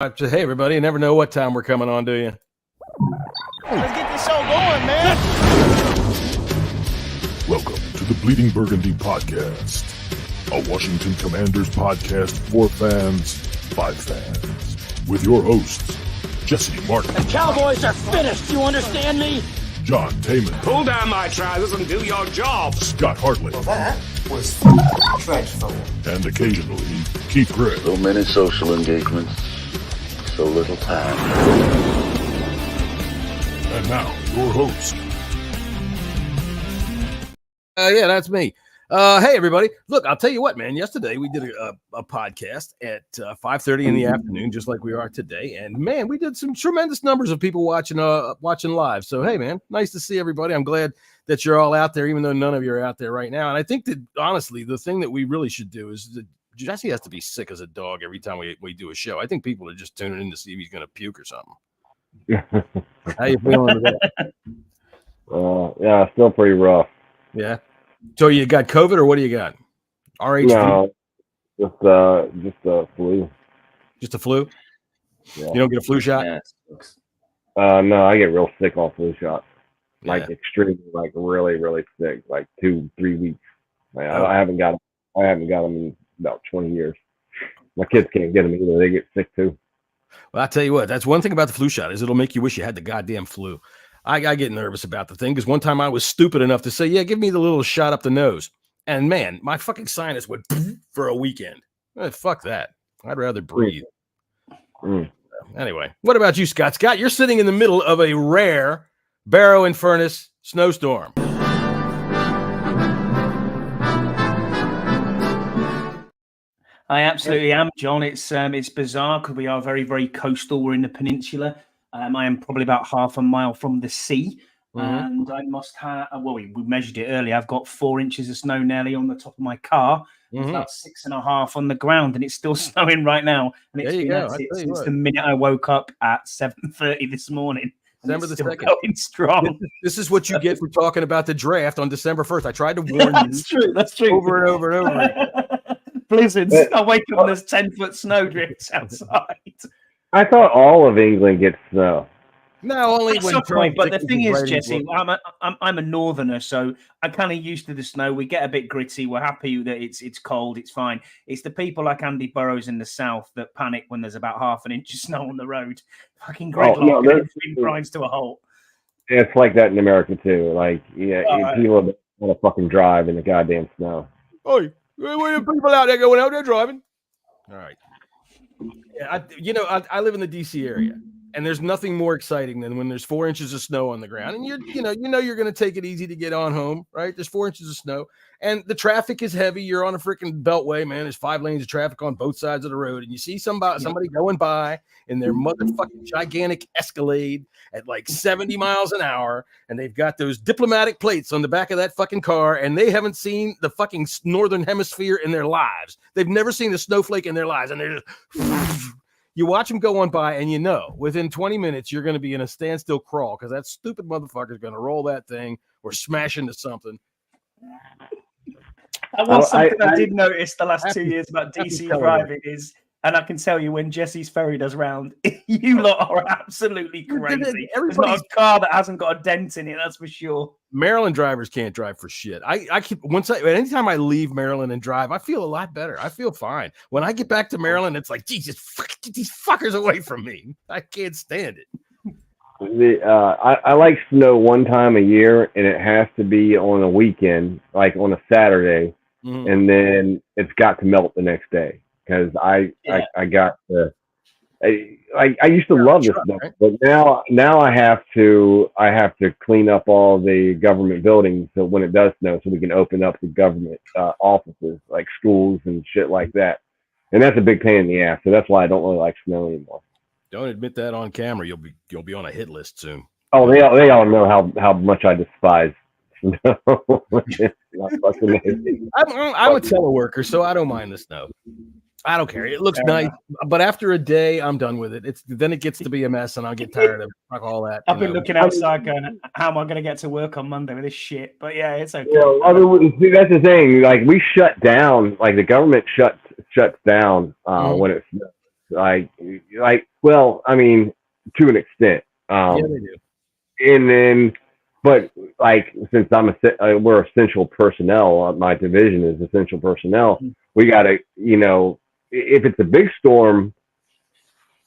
Hey, everybody. You never know what time we're coming on, do you? Let's get this show going, man. Welcome to the Bleeding Burgundy podcast, a Washington Commanders podcast for fans by fans, with your hosts, Jesse Martin. The Cowboys are finished, you understand me? John Taman. Pull down my trousers and do your job. Scott Hartley. Well, that was dreadful. And occasionally, Keith Gregg. So many social engagements, so little time. And now, your host. Yeah, that's me. Hey, everybody. Look, I'll tell you what, man. Yesterday, we did a podcast at 5:30 in the afternoon, just like we are today. And, man, we did some tremendous numbers of people watching live. So, hey, man, nice to see everybody. I'm glad that you're all out there, even though none of you are out there right now. And I think that, honestly, the thing that we really should do is that Jesse has to be sick as a dog every time we do a show. I think people are just tuning in to see if he's going to puke or something. How you feeling today? Yeah, still pretty rough. Yeah. So you got COVID or what do you got? RH? No, just a flu. Just a flu? Yeah. You don't get a flu shot? Yeah, No, I get real sick on flu shots. Like Yeah. extremely, like really, really sick. Like 2-3 weeks. Like, I haven't got them in about 20 years. My kids can't get them either. They get sick too. Well, I'll tell you what, that's one thing about the flu shot is it'll make you wish you had the goddamn flu. I get nervous about the thing because one time I was stupid enough to say, yeah, give me the little shot up the nose. And man, my fucking sinus went for a weekend. Fuck that. I'd rather breathe. Anyway, what about you, Scott? Scott, you're sitting in the middle of a rare Barrow and Furnace snowstorm. I absolutely am, John. It's bizarre because we are very, very coastal. We're in the peninsula. I am probably about half a mile from the sea. And I must have, well, we measured it earlier. I've got 4 inches of snow nearly on the top of my car. It's about 6.5 on the ground, and it's still snowing right now. And it's been at it since the minute I woke up at 7:30 this morning. December the 2nd. Going strong. This is what you get for talking about the draft on December 1st. I tried to warn you. That's true. Over and over and over. Blizzards. I wake up and there's 10-foot snow drifts outside. I thought all of England gets snow. No, only when Trump. But the thing is, Jesse, I'm a northerner, so I'm kind of used to the snow. We get a bit gritty. We're happy that it's cold. It's fine. It's the people like Andy Burrows in the south that panic when there's about half an inch of snow on the road. Fucking gridlock and grinds to a halt. It's like that in America too. Like, people don't want to fucking drive in the goddamn snow. Oi, where are people out there going out there driving? All right. Yeah, I live in the D.C. area, and there's nothing more exciting than when there's 4 inches of snow on the ground, and you know you're going to take it easy to get on home, right? There's 4 inches of snow, and the traffic is heavy. You're on a freaking beltway, man. There's 5 lanes of traffic on both sides of the road, and you see somebody going by in their motherfucking gigantic Escalade at like 70 miles an hour, and they've got those diplomatic plates on the back of that fucking car, and they haven't seen the fucking northern hemisphere in their lives. They've never seen a snowflake in their lives, and they're just you watch them go on by, and within 20 minutes you're going to be in a standstill crawl because that stupid motherfucker is going to roll that thing or smash into something. That was something I did notice the last 2 years about DC driving is, and I can tell you when Jesse's ferry does round, you lot are absolutely crazy. There's not a car that hasn't got a dent in it, that's for sure. Maryland drivers can't drive for shit. Anytime I leave Maryland and drive, I feel a lot better. I feel fine. When I get back to Maryland, it's like, Jesus, get these fuckers away from me. I can't stand it. I like snow one time a year, and it has to be on a weekend, like on a Saturday, and then it's got to melt the next day. Because I used to love this stuff, right? But now I have to clean up all the government buildings so when it does snow, so we can open up the government offices like schools and shit like that, and that's a big pain in the ass. So that's why I don't really like snow anymore. Don't admit that on camera. You'll be on a hit list soon. Oh, they all know how much I despise snow. I'm a teleworker, so I don't mind the snow. I don't care. It looks nice, but after a day, I'm done with it. Then it gets to be a mess, and I'll get tired of all that. I've been looking outside going, how am I going to get to work on Monday with this shit? But yeah, it's okay. Yeah, see, that's the thing. Like, we shut down. Like, the government shuts down when it's Well, I mean, to an extent. Yeah, they do. And then, but like, since we're essential personnel, my division is essential personnel. We got to, if it's a big storm,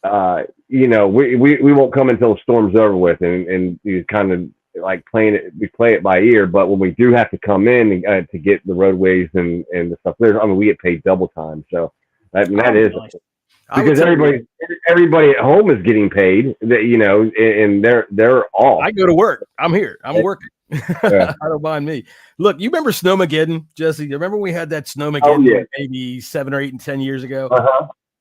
we won't come until the storm's over with, and you kind of like we play it by ear. But when we do have to come in to get the roadways and the stuff there, I mean, we get paid double time. So that is nice. because everybody at home is getting paid. And they're off. I go to work. I'm here. I'm working. Yeah. I don't mind me. Look, you remember Snowmageddon, Jesse? You remember we had that Snowmageddon maybe 7 or 8 and 10 years ago?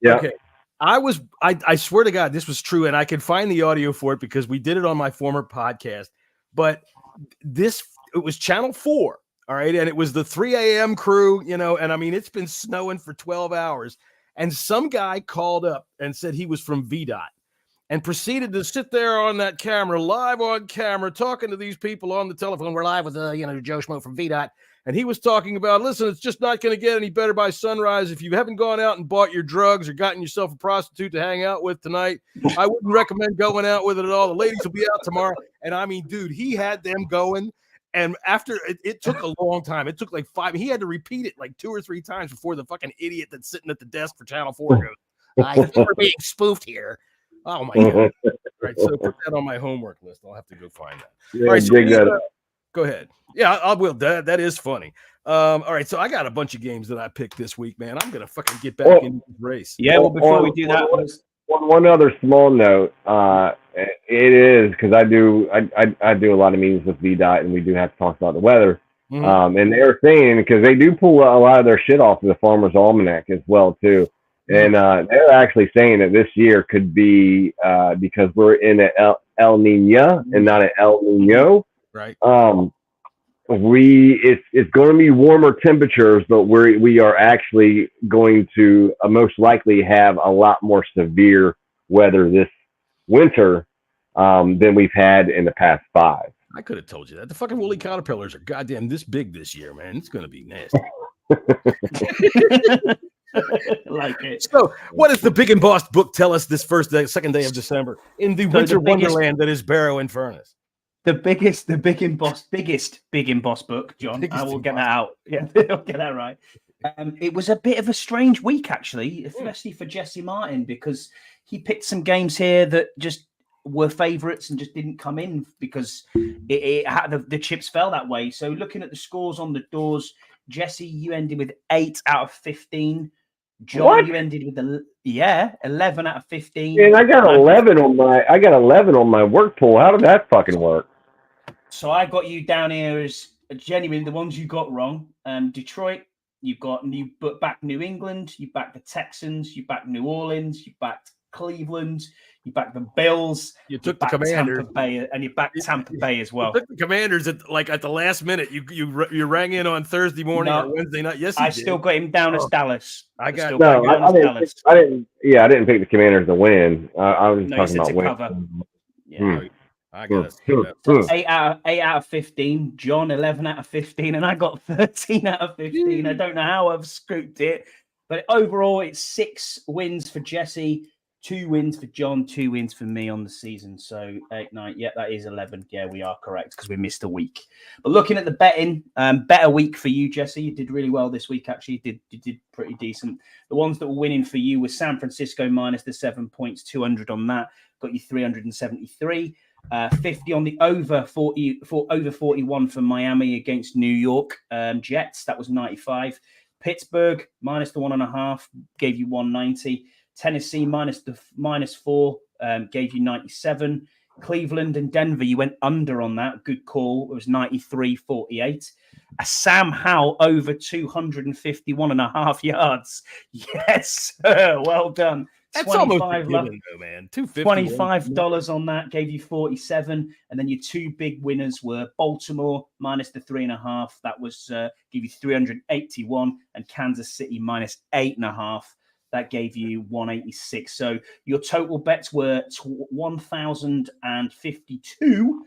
Yeah. Okay. I swear to God, this was true, and I can find the audio for it because we did it on my former podcast. But it was Channel 4, all right, and it was the 3 a.m. crew, and I mean, it's been snowing for 12 hours, and some guy called up and said he was from VDOT and proceeded to sit there on that camera, live on camera, talking to these people on the telephone. We're live with, Joe Schmo from VDOT. And he was talking about, listen, it's just not going to get any better by sunrise. If you haven't gone out and bought your drugs or gotten yourself a prostitute to hang out with tonight, I wouldn't recommend going out with it at all. The ladies will be out tomorrow. And I mean, dude, he had them going. And after it took a long time. It took like 5. He had to repeat it like 2 or 3 times before the fucking idiot that's sitting at the desk for Channel 4 goes, I think we're being spoofed here. Oh, my God. All right, so put that on my homework list. I'll have to go find that. Yeah, all right, so go ahead. Yeah, I will. That is funny. All right, so I got a bunch of games that I picked this week, man. I'm gonna fucking get back into the race. Yeah, well, before we do that, one other small note. It is because I do a lot of meetings with VDOT, and we do have to talk about the weather. Mm-hmm. And they're saying because they do pull a lot of their shit off of the Farmer's Almanac as well too. And they're actually saying that this year could be because we're in an El Nino and not an El Nino. Right. It's going to be warmer temperatures, but we are actually going to most likely have a lot more severe weather this winter than we've had in the past 5. I could have told you that. The fucking woolly caterpillars are goddamn this big this year, man. It's going to be nasty. Like it. So, what does the Big and Boss book tell us this second day of December in the winter wonderland that is Barrow and Furnace? The biggest Big and Boss book, John. I will get that out. Yeah, I'll get that right. It was a bit of a strange week, actually, especially for Jesse Martin, because he picked some games here that just were favourites and just didn't come in because it had the chips fell that way. So looking at the scores on the doors, Jesse, you ended with 8 out of 15. John, what? You ended with 11 out of 15. And I got 11 on my work pool. How did that fucking work? So I got you down here as genuine. The ones you got wrong. Detroit, you've got back New England, you backed the Texans, you backed New Orleans, you backed Cleveland, you backed the Bills, you took the Commanders, Tampa Bay, and you backed Tampa Bay as well. You took the Commanders at the last minute. You rang in on Thursday morning or Wednesday night. Yes, I still got him down as Dallas. I didn't pick the Commanders to win. I was talking about win. Cover. Yeah. I gotta see that. 8 out of 15. John 11 out of 15, and I got 13 out of 15. I don't know how I've scooped it, but overall it's 6 wins for Jesse, 2 wins for John, 2 wins for me on the season. So 8, 9. Yeah, that is 11. Yeah, we are correct because we missed a week. But looking at the betting, better week for you, Jesse. You did really well this week. Actually, you did pretty decent. The ones that were winning for you were San Francisco minus the 7 points, 200 on that. Got you 373. 50 on the over 41 for Miami against New York Jets. That was 95. Pittsburgh minus the 1.5 gave you 190. Tennessee minus 4 gave you 97. Cleveland and Denver, you went under on that. Good call. It was 93-48. A Sam Howell over 251.5 yards. Yes, sir. Well done. That's almost a given, though, man. $25 on that gave you 47, and then your 2 big winners were Baltimore minus the 3.5. That was give you 381, and Kansas City minus 8.5. That gave you 186. So your total bets were 1,052.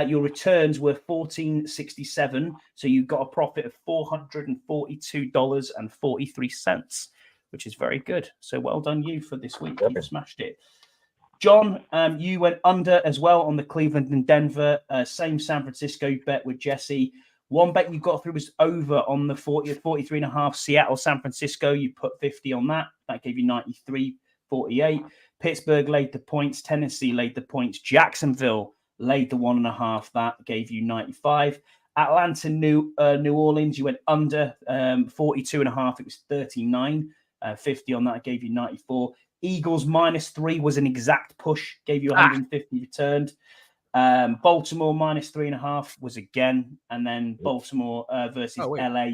Your returns were 1,467. So you got a profit of $442.43. which is very good. So well done you for this week. You've smashed it. John, you went under as well on the Cleveland and Denver. Same San Francisco bet with Jesse. One bet you got through was over on the 43.5 Seattle, San Francisco. You put 50 on that. That gave you 93.48. Pittsburgh laid the points. Tennessee laid the points. Jacksonville laid the 1.5. That gave you 95. Atlanta, New Orleans, you went under 42.5. It was 39. 50 on that gave you 94. Eagles -3 was an exact push, gave you 150 returned. Baltimore -3.5 was again, and then Baltimore versus LA.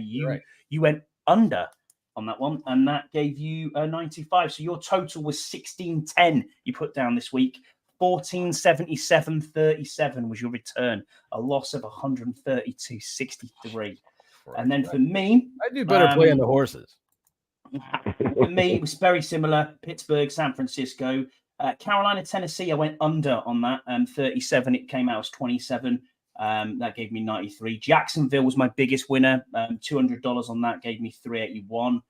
You went under on that one, and that gave you 95. So your total was 1610. You put down this week. 1477.37 was your return, a loss of 132.63. And then for me, I do better playing the horses. For me, it was very similar. Pittsburgh, San Francisco, Carolina, Tennessee. I went under on that. 37. It came out as 27. That gave me 93. Jacksonville was my biggest winner. $200 on that gave me 381.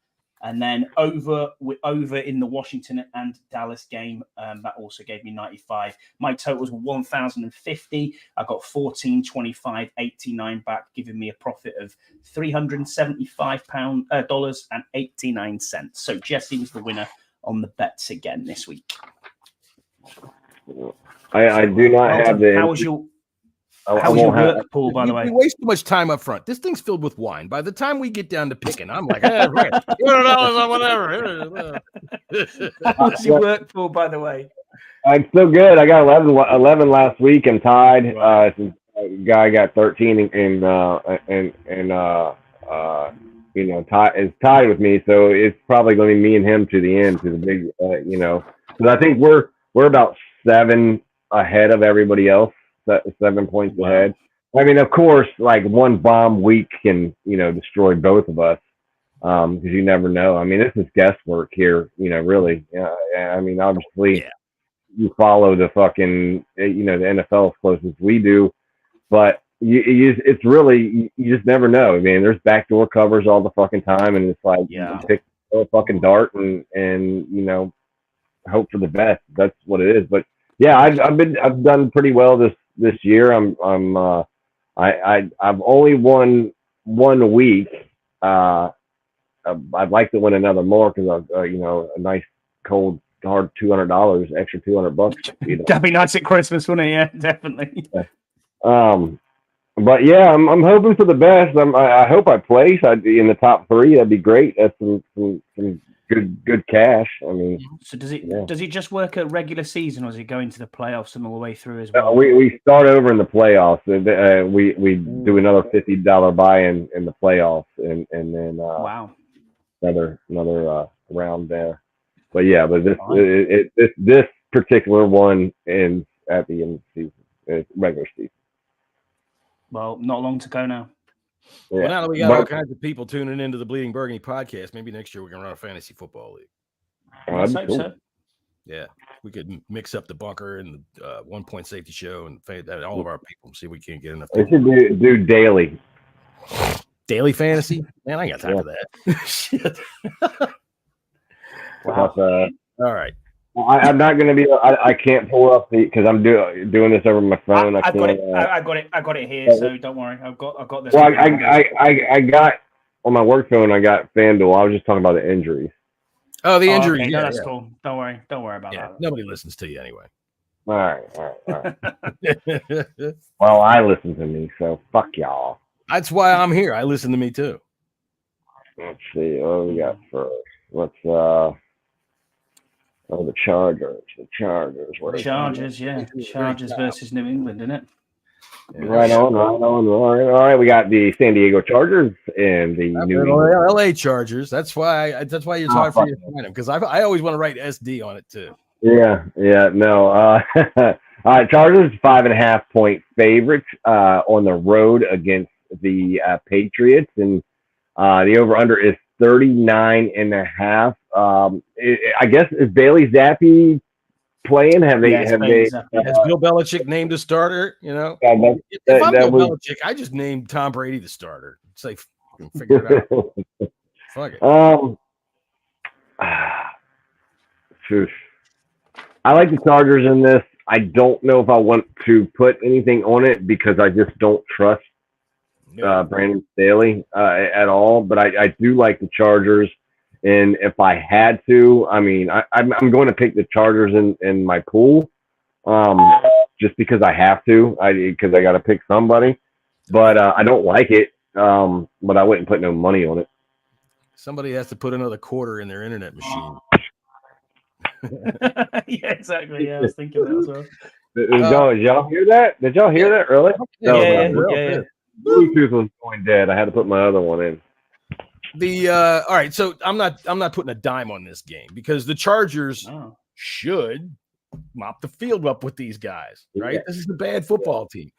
And then over in the Washington and Dallas game, that also gave me 95. My totals were 1,050. I got 1425.89 back, giving me a profit of $375.89. So Jesse was the winner on the bets again this week. I do not have the. How was your work, Paul, by the way? You waste too much time up front. This thing's filled with wine. By the time we get down to picking, I'm like, right. $200 on whatever. How's your work, Paul, by the way? I'm still good. I got 11 last week. I'm tied. Wow. Guy got 13 and is tied with me. So it's probably going to be me and him to the end, to the big, because I think we're about 7 ahead of everybody else. 7 points ahead. I mean, of course, like one bomb week can, destroy both of us, because you never know. I mean, this is guesswork here, really. I mean, obviously, you follow the fucking, the NFL as close as we do, but it's really, you just never know. I mean, there's backdoor covers all the fucking time, and it's like, you pick a fucking dart and hope for the best. That's what it is. But yeah, I've done pretty well this year. I've only won 1 week. I'd like to win another more because a nice cold hard $200, extra $200. That'd be nice at Christmas, wouldn't it? Yeah, definitely. But yeah, I'm hoping for the best. I hope I place. I'd be in the top 3. That'd be great. That's some good cash. I mean, so does it just work at regular season, or does it go into the playoffs and all the way through as well? We start over in the playoffs. We do another $50 buy-in in the playoffs, and then another round there. But yeah, this particular one ends at the end of the season. It's regular season. Well, not long to go now. Yeah. Well, now that we got all kinds of people tuning into the Bleeding Burgundy podcast, maybe next year we can run a fantasy football league. Let's hope so. Yeah, we could mix up the bunker and the 1 point safety show and all of our people. See if we can't get enough. We should do daily Fantasy. Man, I ain't got time for that. Shit. Wow. All right. I'm not going to be. I can't pull up because I'm doing this over my phone. I've got it here. So don't worry. I've got this. Well, I got on my work phone. I got FanDuel. I was just talking about the injuries. Oh, the injuries. Okay. No, that's cool. Don't worry about that. Nobody listens to you anyway. All right. Well, I listen to me, so fuck y'all. That's why I'm here. I listen to me too. Let's see. What we got first? Let's the Chargers. Chargers versus New England, isn't it? Right on. All right. We got the San Diego Chargers and the New England LA Chargers. That's why it's hard for you to find them, because I always want to write SD on it too. Yeah. No. All right. Chargers 5.5 point favorites on the road against the Patriots, and the over under is 39.5. I guess is Bailey Zappi playing? Have they? Has Bill Belichick named a starter? If I'm Bill Belichick, I just named Tom Brady the starter. It's like figure it out. Fuck it. I like the Chargers in this. I don't know if I want to put anything on it because I just don't trust Brandon Staley at all. But I do like the Chargers. And if I had to, I mean, I'm going to pick the Chargers in my pool, just because I have to, because I got to pick somebody. But I don't like it, but I wouldn't put no money on it. Somebody has to put another quarter in their internet machine. Yeah, exactly. Yeah, I was thinking that as well. Did y'all hear that? Did y'all hear that early? Yeah. Bluetooth was going dead. I had to put my other one in. All right, so I'm not putting a dime on this game because the Chargers should mop the field up with these guys, right? Yeah. This is a bad football team.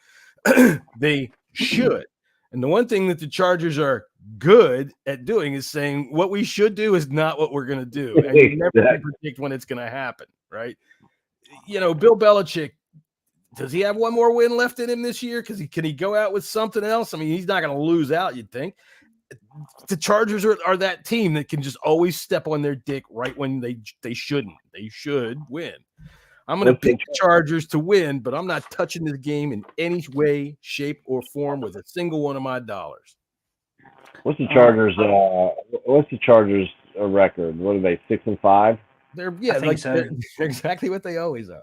They should. And the one thing that the Chargers are good at doing is saying what we should do is not what we're going to do. And you never can predict when it's going to happen, right? You know, Bill Belichick, does he have one more win left in him this year? Can he go out with something else? I mean, he's not going to lose out, you'd think. The Chargers are that team that can just always step on their dick right when they shouldn't. They should win. I'm going to pick the Chargers to win, but I'm not touching this game in any way, shape, or form with a single one of my dollars. What's the Chargers? What's the Chargers record? What are they? 6-5? They're so. They're exactly what they always are.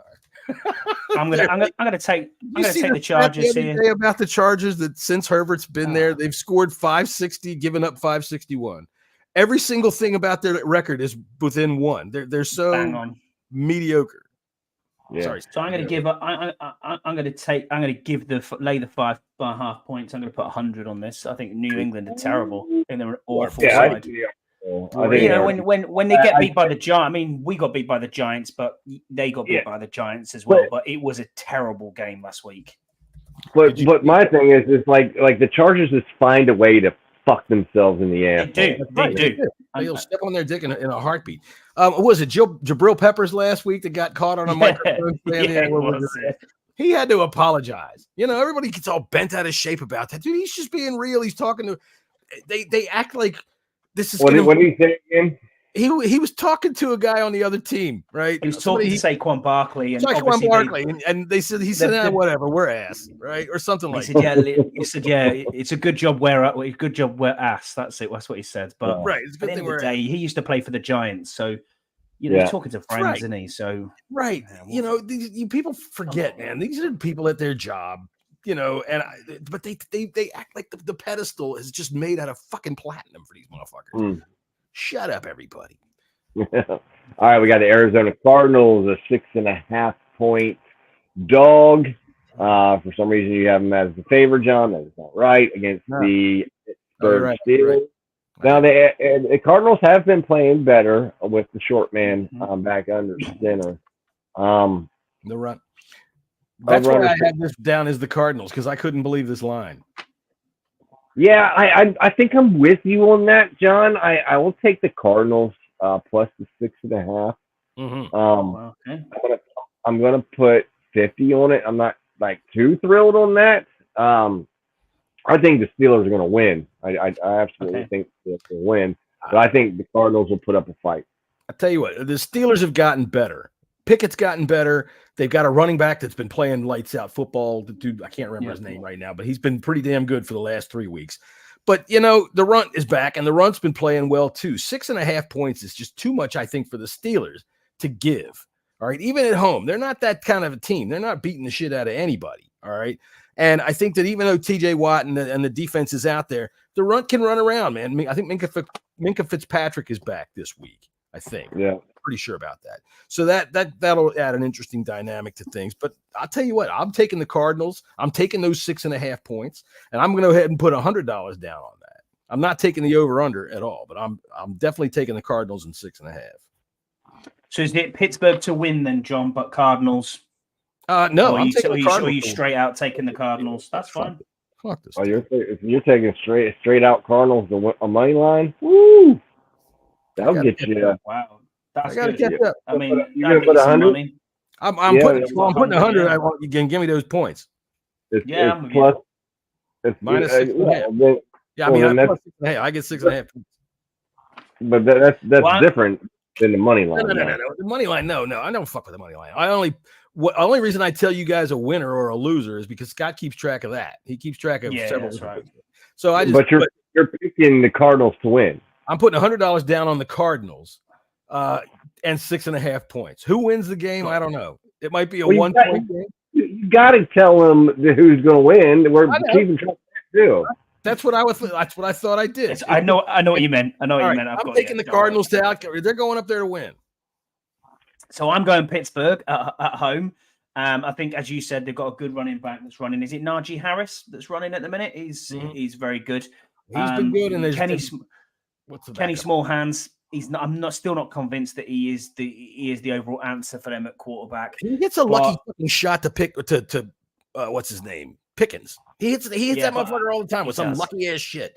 I'm gonna take the Chargers the here. Day about the Chargers that since Herbert's been there, they've scored 560, given up 561. Every single thing about their record is within one. They're so mediocre. Yeah. Sorry. So I'm going to give. I'm going to give lay the 5.5 points. I'm going to put 100 on this. I think New England are terrible and they're an awful side. When they get beat by the Giants, I mean, we got beat by the Giants, but they got beat by the Giants as well. But it was a terrible game last week. But my thing is like the Chargers just find a way to fuck themselves in the ass. They do. They'll step on their dick in a heartbeat. What was it Jabril Peppers last week that got caught on a microphone? He had to apologize. You know, everybody gets all bent out of shape about that. Dude, he's just being real. He's talking to. They act like this is. What did he say again? He was talking to a guy on the other team, right? He was talking to Saquon Barkley, and and they said whatever, we're ass, right, or something like that. He said, it's a good job we're ass. That's it. That's what he said. But right, it's a good at the thing end of the day, he used to play for the Giants, so he's talking to friends, isn't he? So you know, you people forget, man. These are people at their job. You know, but they act like the pedestal is just made out of fucking platinum for these motherfuckers. Shut up, everybody. All right, we got the Arizona Cardinals, a 6.5 point dog. For some reason, you have them as the favorite, John. That is not right against the Pittsburgh Steelers. Now, the Cardinals have been playing better with the short man back under center. The run. That's why I had this down as the Cardinals, because I couldn't believe this line. Yeah, I think I'm with you on that, John. I will take the Cardinals plus the 6.5. I'm gonna put 50 on it. I'm not like too thrilled on that. I think the Steelers are gonna win. I absolutely think they'll win, but I think the Cardinals will put up a fight. I tell you what, the Steelers have gotten better. Pickett's gotten better. They've got a running back that's been playing lights out football. The dude, I can't remember his name right now, but he's been pretty damn good for the last 3 weeks. But, you know, the run is back, and the run's been playing well, too. 6.5 points is just too much, I think, for the Steelers to give. All right, even at home, they're not that kind of a team. They're not beating the shit out of anybody. All right, and I think that even though T.J. Watt and the defense is out there, the run can run around, man. I think Minkah Fitzpatrick is back this week. I think. Yeah. Pretty sure about that. So that'll add an interesting dynamic to things. But I'll tell you what, I'm taking the Cardinals. I'm taking those 6.5 points, and I'm going to go ahead and put $100 down on that. I'm not taking the over/under at all, but I'm definitely taking the Cardinals in 6.5. So is it Pittsburgh to win then, John, but Cardinals? No, I'm taking the Cardinals. Are you straight out taking the Cardinals? That's fine. Fuck this. Oh, you're taking straight out Cardinals to a money line? Woo! That'll get you. Wow. That's I good. Get I mean, you're gonna put 100. I'm putting 100. I want you can give me those points. It's plus. It's minus 6.5. Yeah, I mean, I get 6.5. But that's different. than the money line. No. The money line, no. I don't fuck with the money line. Only reason I tell you guys a winner or a loser is because Scott keeps track of that. He keeps track of several. That's right. So But you're picking the Cardinals to win. I'm putting $100 down on the Cardinals, and 6.5 points. Who wins the game? I don't know. It might be a 1 point game. You got to tell them who's going to win. We're keeping track too. That's what That's what I thought I did. Yes, I know what you meant. I'm taking the Cardinals to out. They're going up there to win. So I'm going Pittsburgh at home. I think, as you said, they've got a good running back that's running. Is it Najee Harris that's running at the minute? He's very good. He's been good. And there's Kenny Kenny Smallhands. I'm still not convinced that he is the overall answer for them at quarterback. He gets a lucky fucking shot to pick to what's his name, Pickens. He hits that motherfucker all the time with some lucky ass shit.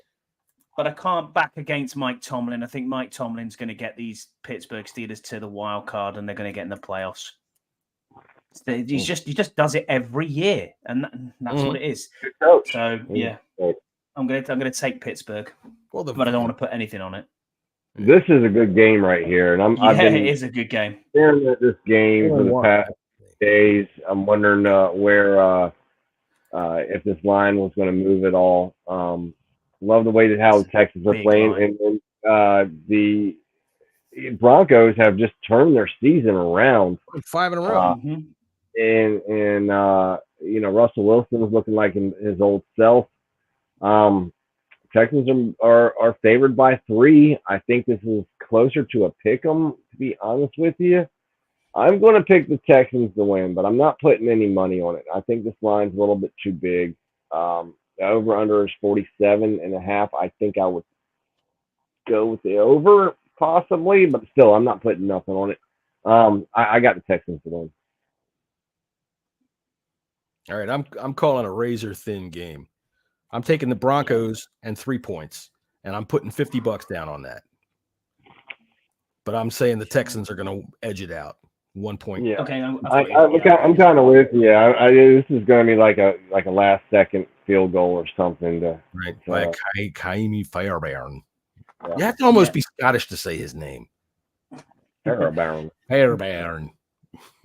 But I can't back against Mike Tomlin. I think Mike Tomlin's going to get these Pittsburgh Steelers to the wild card, and they're going to get in the playoffs. He just does it every year, and that's what it is. So yeah, I'm going to take Pittsburgh. But I don't want to put anything on it. This is a good game right here, and it is a good game. Staring at this game for the past days. I'm wondering where if this line was going to move at all. Love the way that how the Texans are playing, and the Broncos have just turned their season around. 5 in a row, and Russell Wilson is looking like his old self. Texans are favored by 3. I think this is closer to a pick 'em, to be honest with you. I'm going to pick the Texans to win, but I'm not putting any money on it. I think this line's a little bit too big. The over-under is 47.5. I think I would go with the over, possibly, but still, I'm not putting nothing on it. I got the Texans to win. All right, I'm calling a razor-thin game. I'm taking the Broncos and 3 points, and I'm putting $50 down on that. But I'm saying the Texans are going to edge it out. 1 point. Yeah. Okay. I'm kind of with you. This is going to be like a last second field goal or something. By Kaimi Fairbairn. Yeah. You have to almost be Scottish to say his name. Fairbairn. Fairbairn.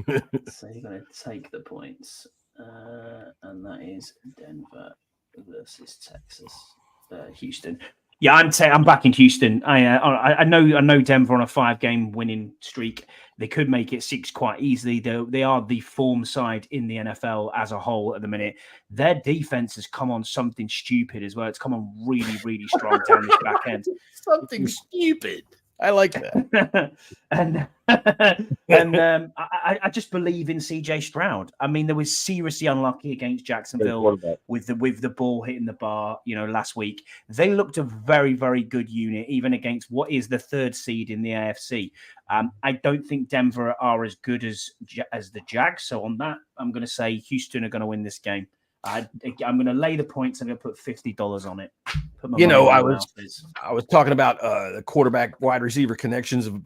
So you're going to take the points, and that is Denver versus Texas, Houston. Yeah, I'm backing Houston. I know Denver on a 5-game winning streak. They could make it 6 quite easily. They are the form side in the NFL as a whole at the minute. Their defense has come on something stupid as well. It's come on really, really strong down this back end. Something stupid. I like that. and I just believe in CJ Stroud. I mean, there was seriously unlucky against Jacksonville with the ball hitting the bar, last week. They looked a very, very good unit, even against what is the 3rd seed in the AFC. I don't think Denver are as good as the Jags. So on that, I'm going to say Houston are going to win this game. I'm going to lay the points. I'm going to put $50 on it. I was talking about the quarterback wide receiver connections of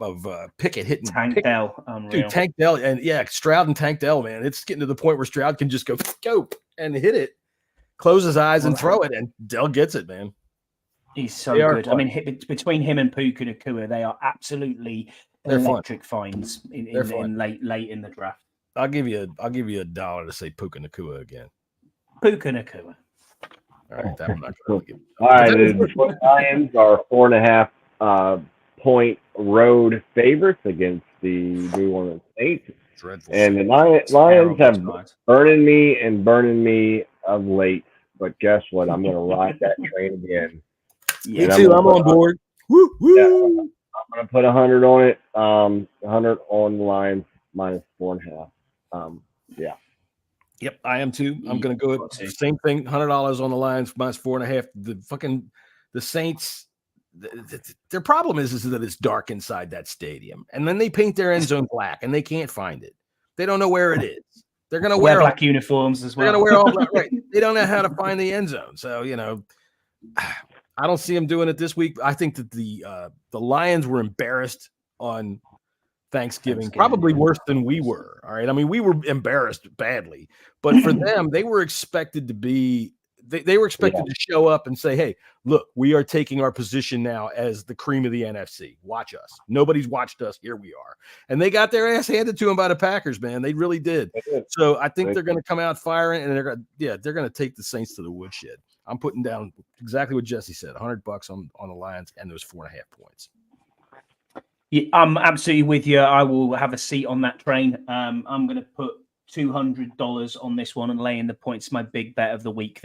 Pickett hitting Tank Dell. Dude, Tank Dell, and Stroud and Tank Dell, man. It's getting to the point where Stroud can just go and hit it, close his eyes and throw it, and Dell gets it, man. He's so good. I mean, between him and Puka Nacua, they are absolutely electric finds in late in the draft. I'll give you $1 to say Puka Nacua again. Puka Nacua. All right, that I'm not going to give. All right, the Lions are 4.5 point road favorites against the New Orleans Saints. Dreadful. And the Lions have burning me of late. But guess what? I'm going to ride that train again. Me too. I'm on board. Woo, woo. Yeah, I'm going to put 100 on it. 100 on the Lions minus 4.5. Yeah. Yep, I am too. I'm going to go same thing. $100 on the Lions minus 4.5. The Saints. Their problem is that it's dark inside that stadium, and then they paint their end zone black, and they can't find it. They don't know where it is. They're going to wear black uniforms as well. They're going to wear all black. Right? They don't know how to find the end zone. So I don't see them doing it this week. I think that the Lions were embarrassed on Thanksgiving, probably worse than we were. All right. I mean, we were embarrassed badly, but for them, they were expected to be they were expected to show up and say, hey, look, we are taking our position now as the cream of the NFC. Watch us. Nobody's watched us. Here we are. And they got their ass handed to them by the Packers, man. They really did. So I think they're going to come out firing, and they're going to take the Saints to the woodshed. I'm putting down exactly what Jesse said, $100 on the Lions and those 4.5 points. Yeah, I'm absolutely with you. I will have a seat on that train. I'm going to put $200 on this one and lay in the points. My big bet of the week.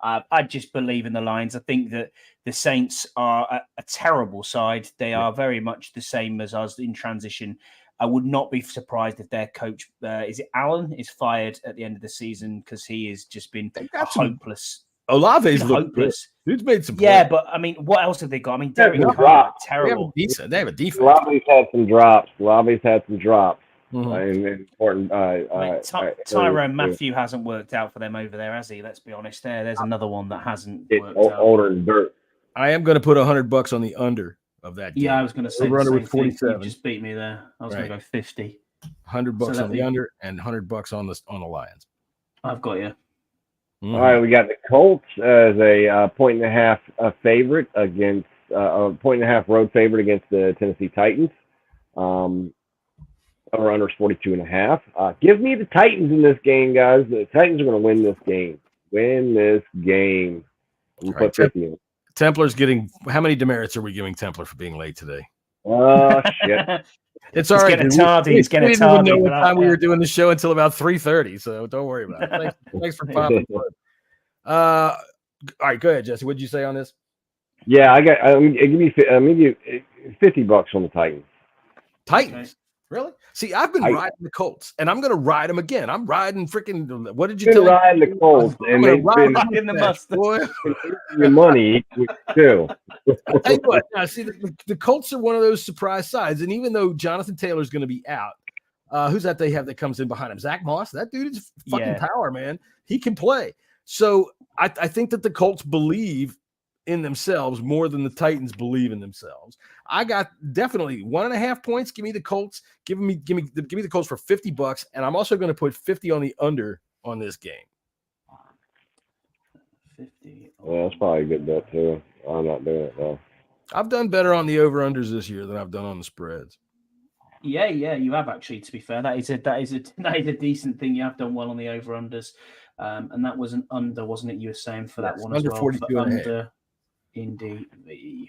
I just believe in the Lions. I think that the Saints are a terrible side. They are very much the same as us in transition. I would not be surprised if their coach, is it Allen, is fired at the end of the season because he has just been hopeless. Olave's hopeless. Dude's made some plays. What I mean, what else have they got? I mean, Derek Carr, terrible. They have a defense. Olave's had some drops. Mm-hmm. Important. Tyrone Matthew hasn't worked out for them over there, has he? Let's be honest. There's another one that hasn't worked out. Older than dirt. I am going to put $100 on the under of that game. Yeah, I was going to say over with 47. You just beat me there. I was going to go 50. $100 on the under and $100 on the Lions. I've got you. Mm-hmm. All right, we got the Colts as a 1.5 favorite against a 1.5 road favorite against the Tennessee Titans. Over under 42.5. Give me the Titans in this game, guys. The Titans are going to win this game. Put 50 in. Templar's getting how many demerits are we giving Templar for being late today? Shit. It's all right. He's getting tardy. We didn't know what time we were doing the show until about 3:30, so don't worry about it. Thanks for popping. All right, go ahead, Jesse. What did you say on this? Yeah, give me $50 on the Titans. Titans. Really? See, I've been riding the Colts, and I'm going to ride them again. I'm riding freaking. What did you tell me? Riding the Colts, and they've been riding the Mustang. Your money too. I'll tell you what. Now, see, the Colts are one of those surprise sides, and even though Jonathan Taylor's going to be out, who's that they have that comes in behind him? Zach Moss. That dude is fucking power, man. He can play. So I think that the Colts believe in themselves more than the Titans believe in themselves. I got definitely 1.5 points. Give me the Colts. Give me the Colts for $50, and I'm also going to put 50 on the under on this game. 50. Yeah, that's probably a good bet too. I'm not doing it though. I've done better on the over-unders this year than I've done on the spreads. Yeah, you have actually. To be fair, that is a decent thing. You have done well on the over-unders, and that was an under, wasn't it? You were saying for that one under as well. 42.5. Indeed, the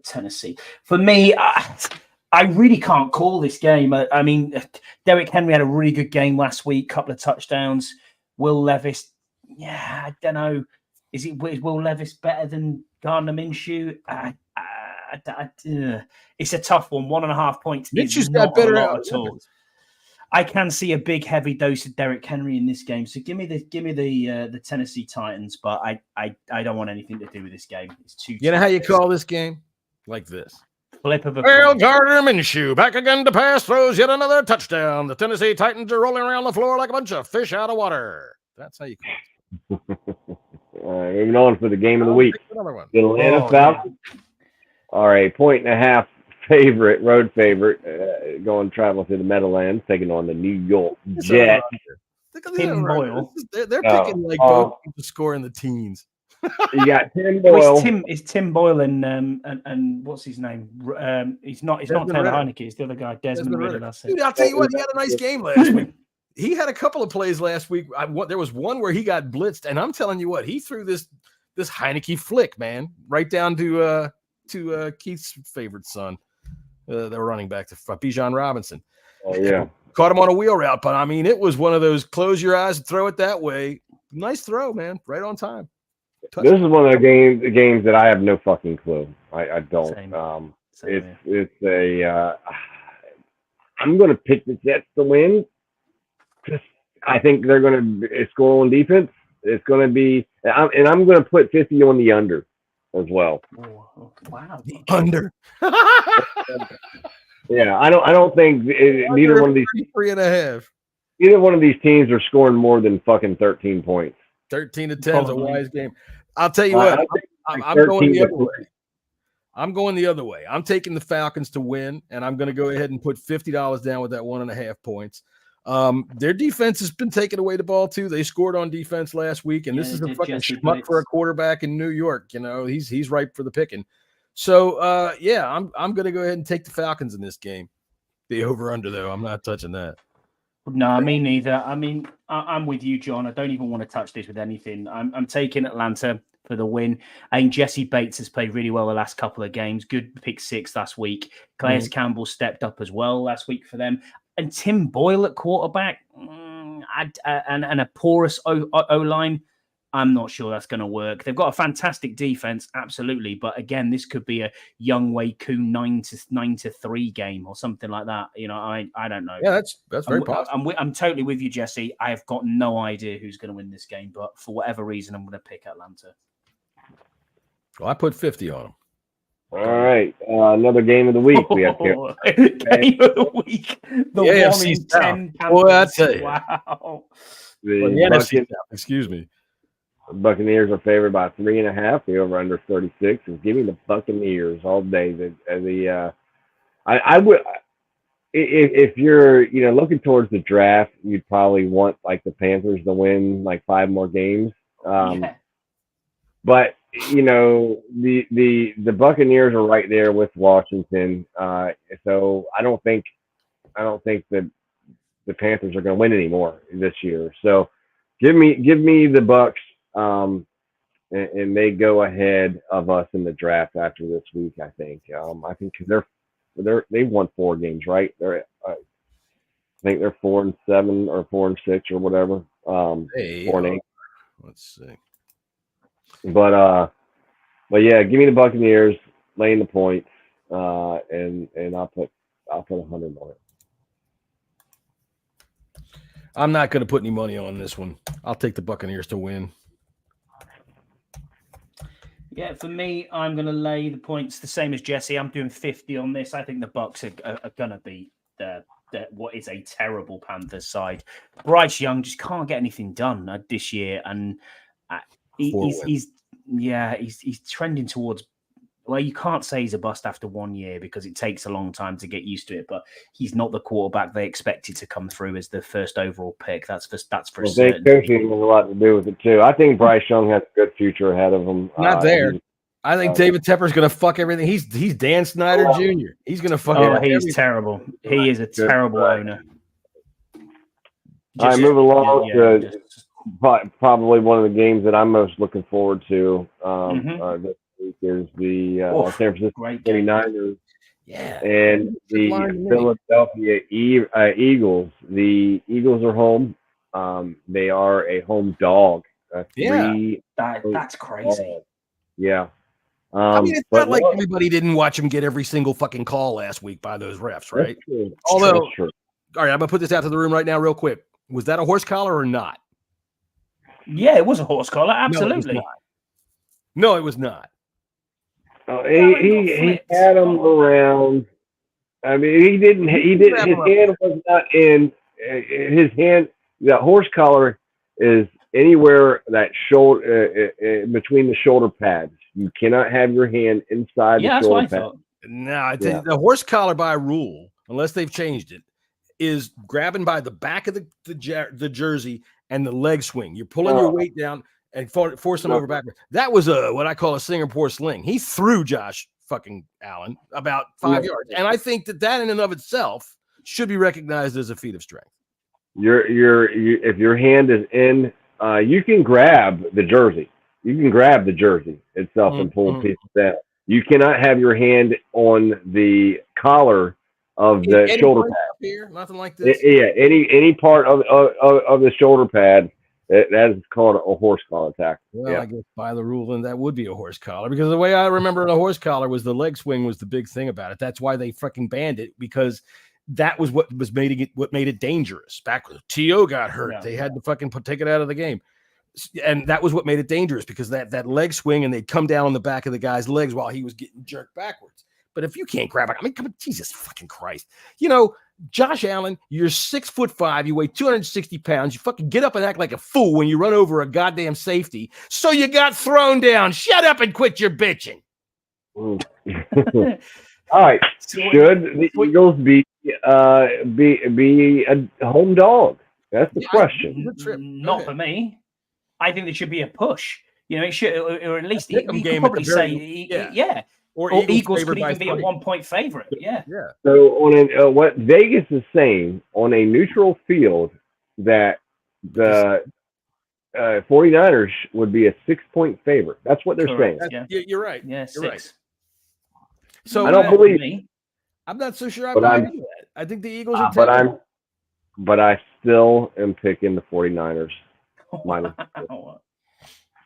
Tennessee. For me, I really can't call this game. I mean, Derrick Henry had a really good game last week, couple of touchdowns. Will Levis, I don't know. Is Will Levis better than Gardner Minshew? It's a tough one. 1.5 points. Minshew's got better at all. I can see a big, heavy dose of Derrick Henry in this game. So give me the Tennessee Titans, but I don't want anything to do with this game. It's too. You know how you call this game? Like this. Flip of a coin. Gardner Minshew back again to pass, throws yet another touchdown. The Tennessee Titans are rolling around the floor like a bunch of fish out of water. That's how you call it. All right, moving on for the game of the week. Another one. The Atlanta Falcons. All right, 1.5 favorite, road favorite, going travel through the Meadowlands, taking on the New York Jets. Tim Boyle. They're picking both to score in the teens. You got Tim Boyle. It's Tim Boyle and what's his name? He's not Taylor Heineke. It's the other guy, Desmond Ridder. That's it. Dude, I'll tell you what, he had a nice game last week. He had a couple of plays last week. There was one where he got blitzed, and I'm telling you what, he threw this Heineke flick, man, right down to Keith's favorite son. The running back to Bijan Robinson. Oh, yeah. Caught him on a wheel route, but I mean, it was one of those close your eyes and throw it that way. Nice throw, man. Right on time. This is one of the games that I have no fucking clue. I don't. Same I'm going to pick the Jets to win. I think they're going to score on defense. It's going to be, and I'm going to put 50 on the under as well. Oh, wow. The under. Yeah, I don't think neither one of these 3.5. Either one of these teams are scoring more than fucking 13 points. 13 to 10 is a wise game. I'll tell you what, I'm going the other way. I'm going the other way. I'm taking the Falcons to win, and I'm going to go ahead and put $50 down with that 1.5 points. Their defense has been taking away the ball too. They scored on defense last week, and this is a fucking schmuck for a quarterback in New York. You know, he's ripe for the picking. So I'm gonna go ahead and take the Falcons in this game. The over under though, I'm not touching that. No, me neither. I mean, I'm with you, John. I don't even want to touch this with anything. I'm taking Atlanta for the win. I think Jesse Bates has played really well the last couple of games. Good pick 6 last week. Calais Campbell stepped up as well last week for them. And Tim Boyle at quarterback, and a porous O-line, I'm not sure that's going to work. They've got a fantastic defense, absolutely. But again, this could be a Young Wei Koo 9-3 game or something like that. You know, I don't know. Yeah, that's very possible. I'm totally with you, Jesse. I have got no idea who's going to win this game, but for whatever reason, I'm going to pick Atlanta. Well, I put 50 on them. All right, another game of the week we have here. Game of the week. The AFC 1 in 10 Boy, I tell you. Wow. The NFC South, excuse me. The Buccaneers are favored by 3.5. The over under 36 is give me the Buccaneers all day. I would, if you're looking towards the draft, you'd probably want like the Panthers to win like 5 more games. But the Buccaneers are right there with Washington. So I don't think that the Panthers are going to win anymore this year. So give me the Bucs, and they go ahead of us in the draft after this week. I think. I think they've won 4 games, right? I think they're 4-7 or 4-6 or whatever. 4-8. Let's see. But yeah, give me the Buccaneers laying the points, and I'll put 100 on it. I'm not going to put any money on this one. I'll take the Buccaneers to win. Yeah, for me, I'm going to lay the points the same as Jesse. I'm doing 50 on this. I think the Bucs are going to beat what is a terrible Panthers side. Bryce Young just can't get anything done this year, and he's trending towards. Well, you can't say he's a bust after 1 year because it takes a long time to get used to it. But he's not the quarterback they expected to come through as the first overall pick. That's for certain. Coaching has a lot to do with it too. I think Bryce Young has a good future ahead of him. Not there. I think David Tepper's going to fuck everything. He's Dan Snyder Jr. He's going to fuck. Oh, he's terrible. He is a terrible owner. I move along to probably one of the games that I'm most looking forward to. This week is the San Francisco 49ers and the Philadelphia Eagles. The Eagles are home. They are a home dog. That's crazy. Yeah. I mean, it's not like everybody didn't watch him get every single fucking call last week by those refs, right? Although, all right, I'm going to put this out to the room right now real quick. Was that a horse collar or not? Yeah, it was a horse collar. Absolutely. No, it was not. He had him around. I mean, he didn't. His hand was not in. His hand. The horse collar is anywhere that shoulder between the shoulder pads. You cannot have your hand inside the shoulder pad. No, the horse collar by rule, unless they've changed it, is grabbing by the back of the jersey and the leg swing. You're pulling your weight down and force him over backwards. That was what I call a Singapore sling. He threw Josh fucking Allen about 5 yards, and I think that in and of itself should be recognized as a feat of strength. If your hand is in, you can grab the jersey. You can grab the jersey itself and pull pieces down. You cannot have your hand on the collar of the shoulder pad. Here, nothing like this. Any part of the shoulder pad. That is called a horse collar tackle. Well, I guess by the rule, then that would be a horse collar, because the way I remember the horse collar was the leg swing was the big thing about it. That's why they fucking banned it, because that was what made it dangerous. Back when T.O. got hurt, they had to fucking take it out of the game. And that was what made it dangerous, because that leg swing, and they'd come down on the back of the guy's legs while he was getting jerked backwards. But if you can't grab it, I mean, come on, Jesus fucking Christ. Josh Allen, you're 6'5", you weigh 260 pounds. You fucking get up and act like a fool when you run over a goddamn safety. So you got thrown down. Shut up and quit your bitching. All right. Should the Eagles beat be a home dog? That's the question. Not for me. I think there should be a push. You know, it should, or at least you could game probably at the very- say, yeah. Or Eagles Eagles favored could by even be a 3. 1-point favorite. Yeah. Yeah. So on what Vegas is saying on a neutral field that the 49ers would be a 6-point favorite. That's what they're Correct, saying. yeah. You're right. Yeah, You're 6. right. So I don't believe it. I'm not so sure I But buy I'm- into that. I think the Eagles are but I still am picking the 49ers minus Wow.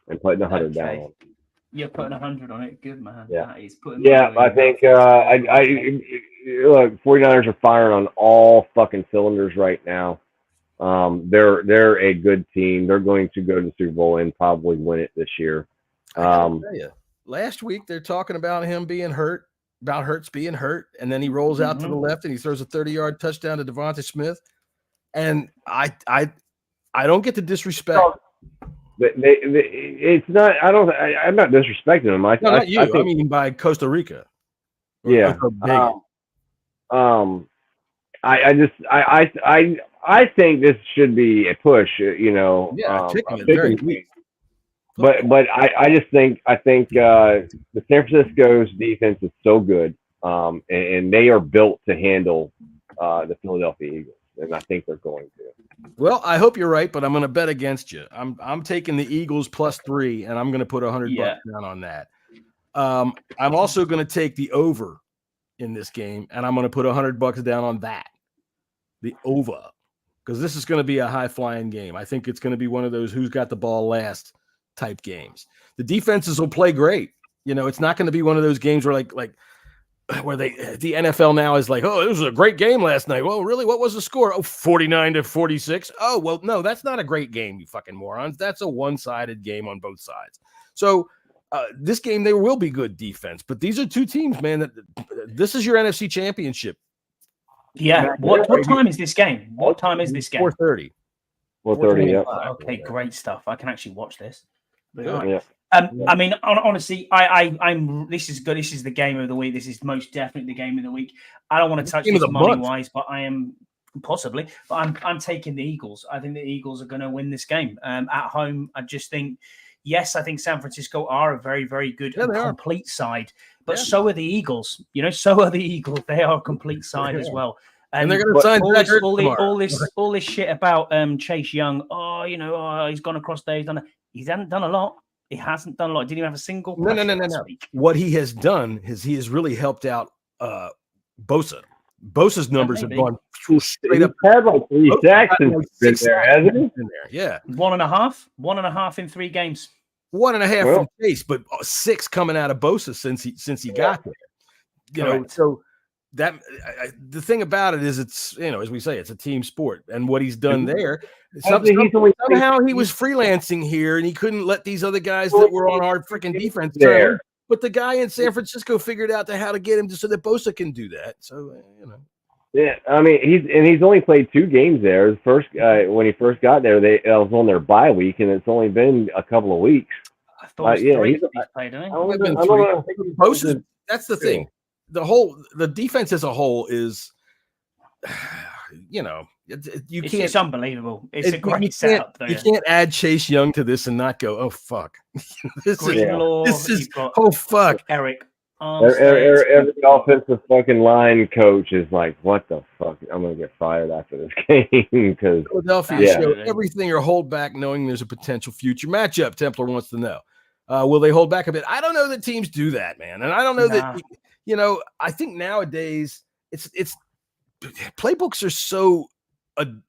and putting 100 down Okay. on it. You're putting 100 on it. Good, man. Yeah. That is putting Yeah, money I where think your mouth is. look, 49ers are firing on all fucking cylinders right now. They're a good team. They're going to go to the Super Bowl and probably win it this year. I gotta tell you, last week they're talking about him being hurt, about Hurts being hurt, and then he rolls out to the left and he throws a 30-yard touchdown to Devonta Smith. And I don't get the disrespect. It's not. I'm not disrespecting them. No, not you. I mean by Costa Rica. Yeah. I think this should be a push. You know. Yeah, it's very weak. But I just think the San Francisco's defense is so good, and they are built to handle the Philadelphia Eagles, and I think they're going to. Well, I hope you're right, but I'm going to bet against you. I'm taking the Eagles +3, and I'm going to put $100 down on that. I'm also going to take the over in this game, and I'm going to put $100 down on that, the over, because this is going to be a high-flying game. I think it's going to be one of those who's got the ball last type games. The defenses will play great. You know, it's not going to be one of those games where where the NFL now is like, oh, it was a great game last night. Well, really, what was the score? Oh, 49-46. Oh, well, no, that's not a great game, you fucking morons. That's a one-sided game on both sides. So this game, there will be good defense, but these are two teams, man, that this is your NFC championship. Yeah. What time is this game? What time is this game? 4:30. 4:30, yeah. Okay, great stuff. I can actually watch this. Yeah. I mean, honestly, I'm. This is good. This is the game of the week. This is most definitely the game of the week. I don't want to touch this money wise, but I am possibly. But I'm taking the Eagles. I think the Eagles are going to win this game at home. I just think, yes, I think San Francisco are a very, very good and complete side, but so are the Eagles. You know, so are the Eagles. They are a complete side as well. And they're going to sign all this shit about Chase Young. Oh, you know, he's gone across there. He hasn't done a lot. He hasn't done a lot. Didn't even have a single. No. What he has done is he has really helped out Bosa. Bosa's numbers have gone straight up. He's had like 3 sacks in there, hasn't he? Yeah. 1.5 in 3 games. 1.5 from Chase, but 6 coming out of Bosa since he got there. You know, so that the thing about it is, it's, you know, as we say, it's a team sport, and what he's done there. Somehow he was freelancing here, and he couldn't let these other guys that were on our freaking defense turn. But the guy in San Francisco figured out how to get him so that Bosa can do that. So you know. Yeah, I mean he's only played 2 games there. The first when he first got there, it was on their bye week, and it's only been a couple of weeks. I thought it was 3 he's played, I think. Bosa, that's the thing. The defense as a whole is, you know, you can't. It's unbelievable. It's a great setup. You can't add Chase Young to this and not go, oh fuck, this is oh fuck, Eric. Every offensive fucking line coach is like, what the fuck? I'm gonna get fired after this game because Philadelphia showed everything or hold back, knowing there's a potential future matchup. Templar wants to know, will they hold back a bit? I don't know that teams do that, man, and I don't know that. You know, I think nowadays it's playbooks are so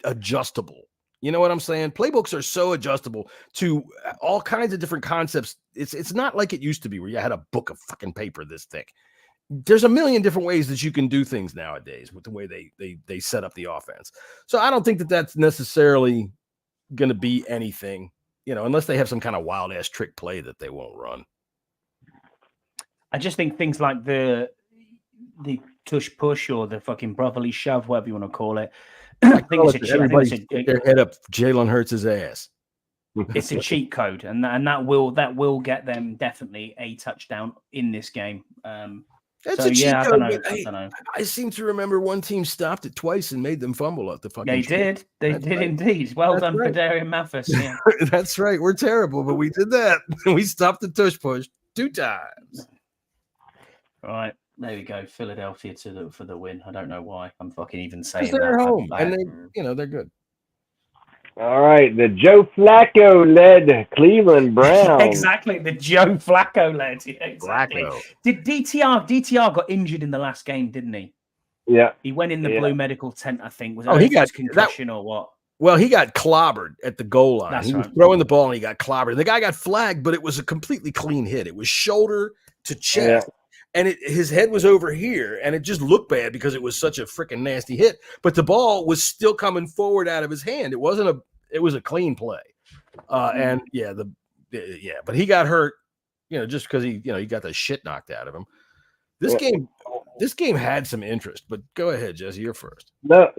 adjustable. You know what I'm saying? Playbooks are so adjustable to all kinds of different concepts. It's not like it used to be where you had a book of fucking paper this thick. There's a million different ways that you can do things nowadays with the way they set up the offense. So I don't think that that's necessarily going to be anything, you know, unless they have some kind of wild ass trick play that they won't run. I just think things like the tush push or the fucking brotherly shove, whatever you want to call it. I think it's their head up Jalen Hurts' ass. It's a cheat code, and that will get them definitely a touchdown in this game. It's So, a cheat yeah, I code. don't know. But, I hey, don't know. I seem to remember one team stopped it twice and made them fumble at the fucking. They shit. did. They That's did right. indeed. Well That's done right. for Darian Mathis. Yeah. That's right. We're terrible, but we did that. We stopped the tush push 2 times. Right. There we go. Philadelphia for the win. I don't know why I'm fucking even Because saying they're that. at home and they're good. All right, the Joe Flacco led Cleveland Browns. Exactly, the Joe Flacco led. Yeah, exactly. Flacco. Did DTR got injured in the last game, didn't he? Yeah. He went in the blue medical tent, I think. Was he got concussion or what? Well, he got clobbered at the goal line. That's he was right. throwing the ball and he got clobbered. The guy got flagged, but it was a completely clean hit. It was shoulder to chest. And his head was over here, and it just looked bad because it was such a freaking nasty hit. But the ball was still coming forward out of his hand. It was a clean play. But he got hurt, just because he got the shit knocked out of him. This game had some interest, but go ahead, Jesse, you're first. No.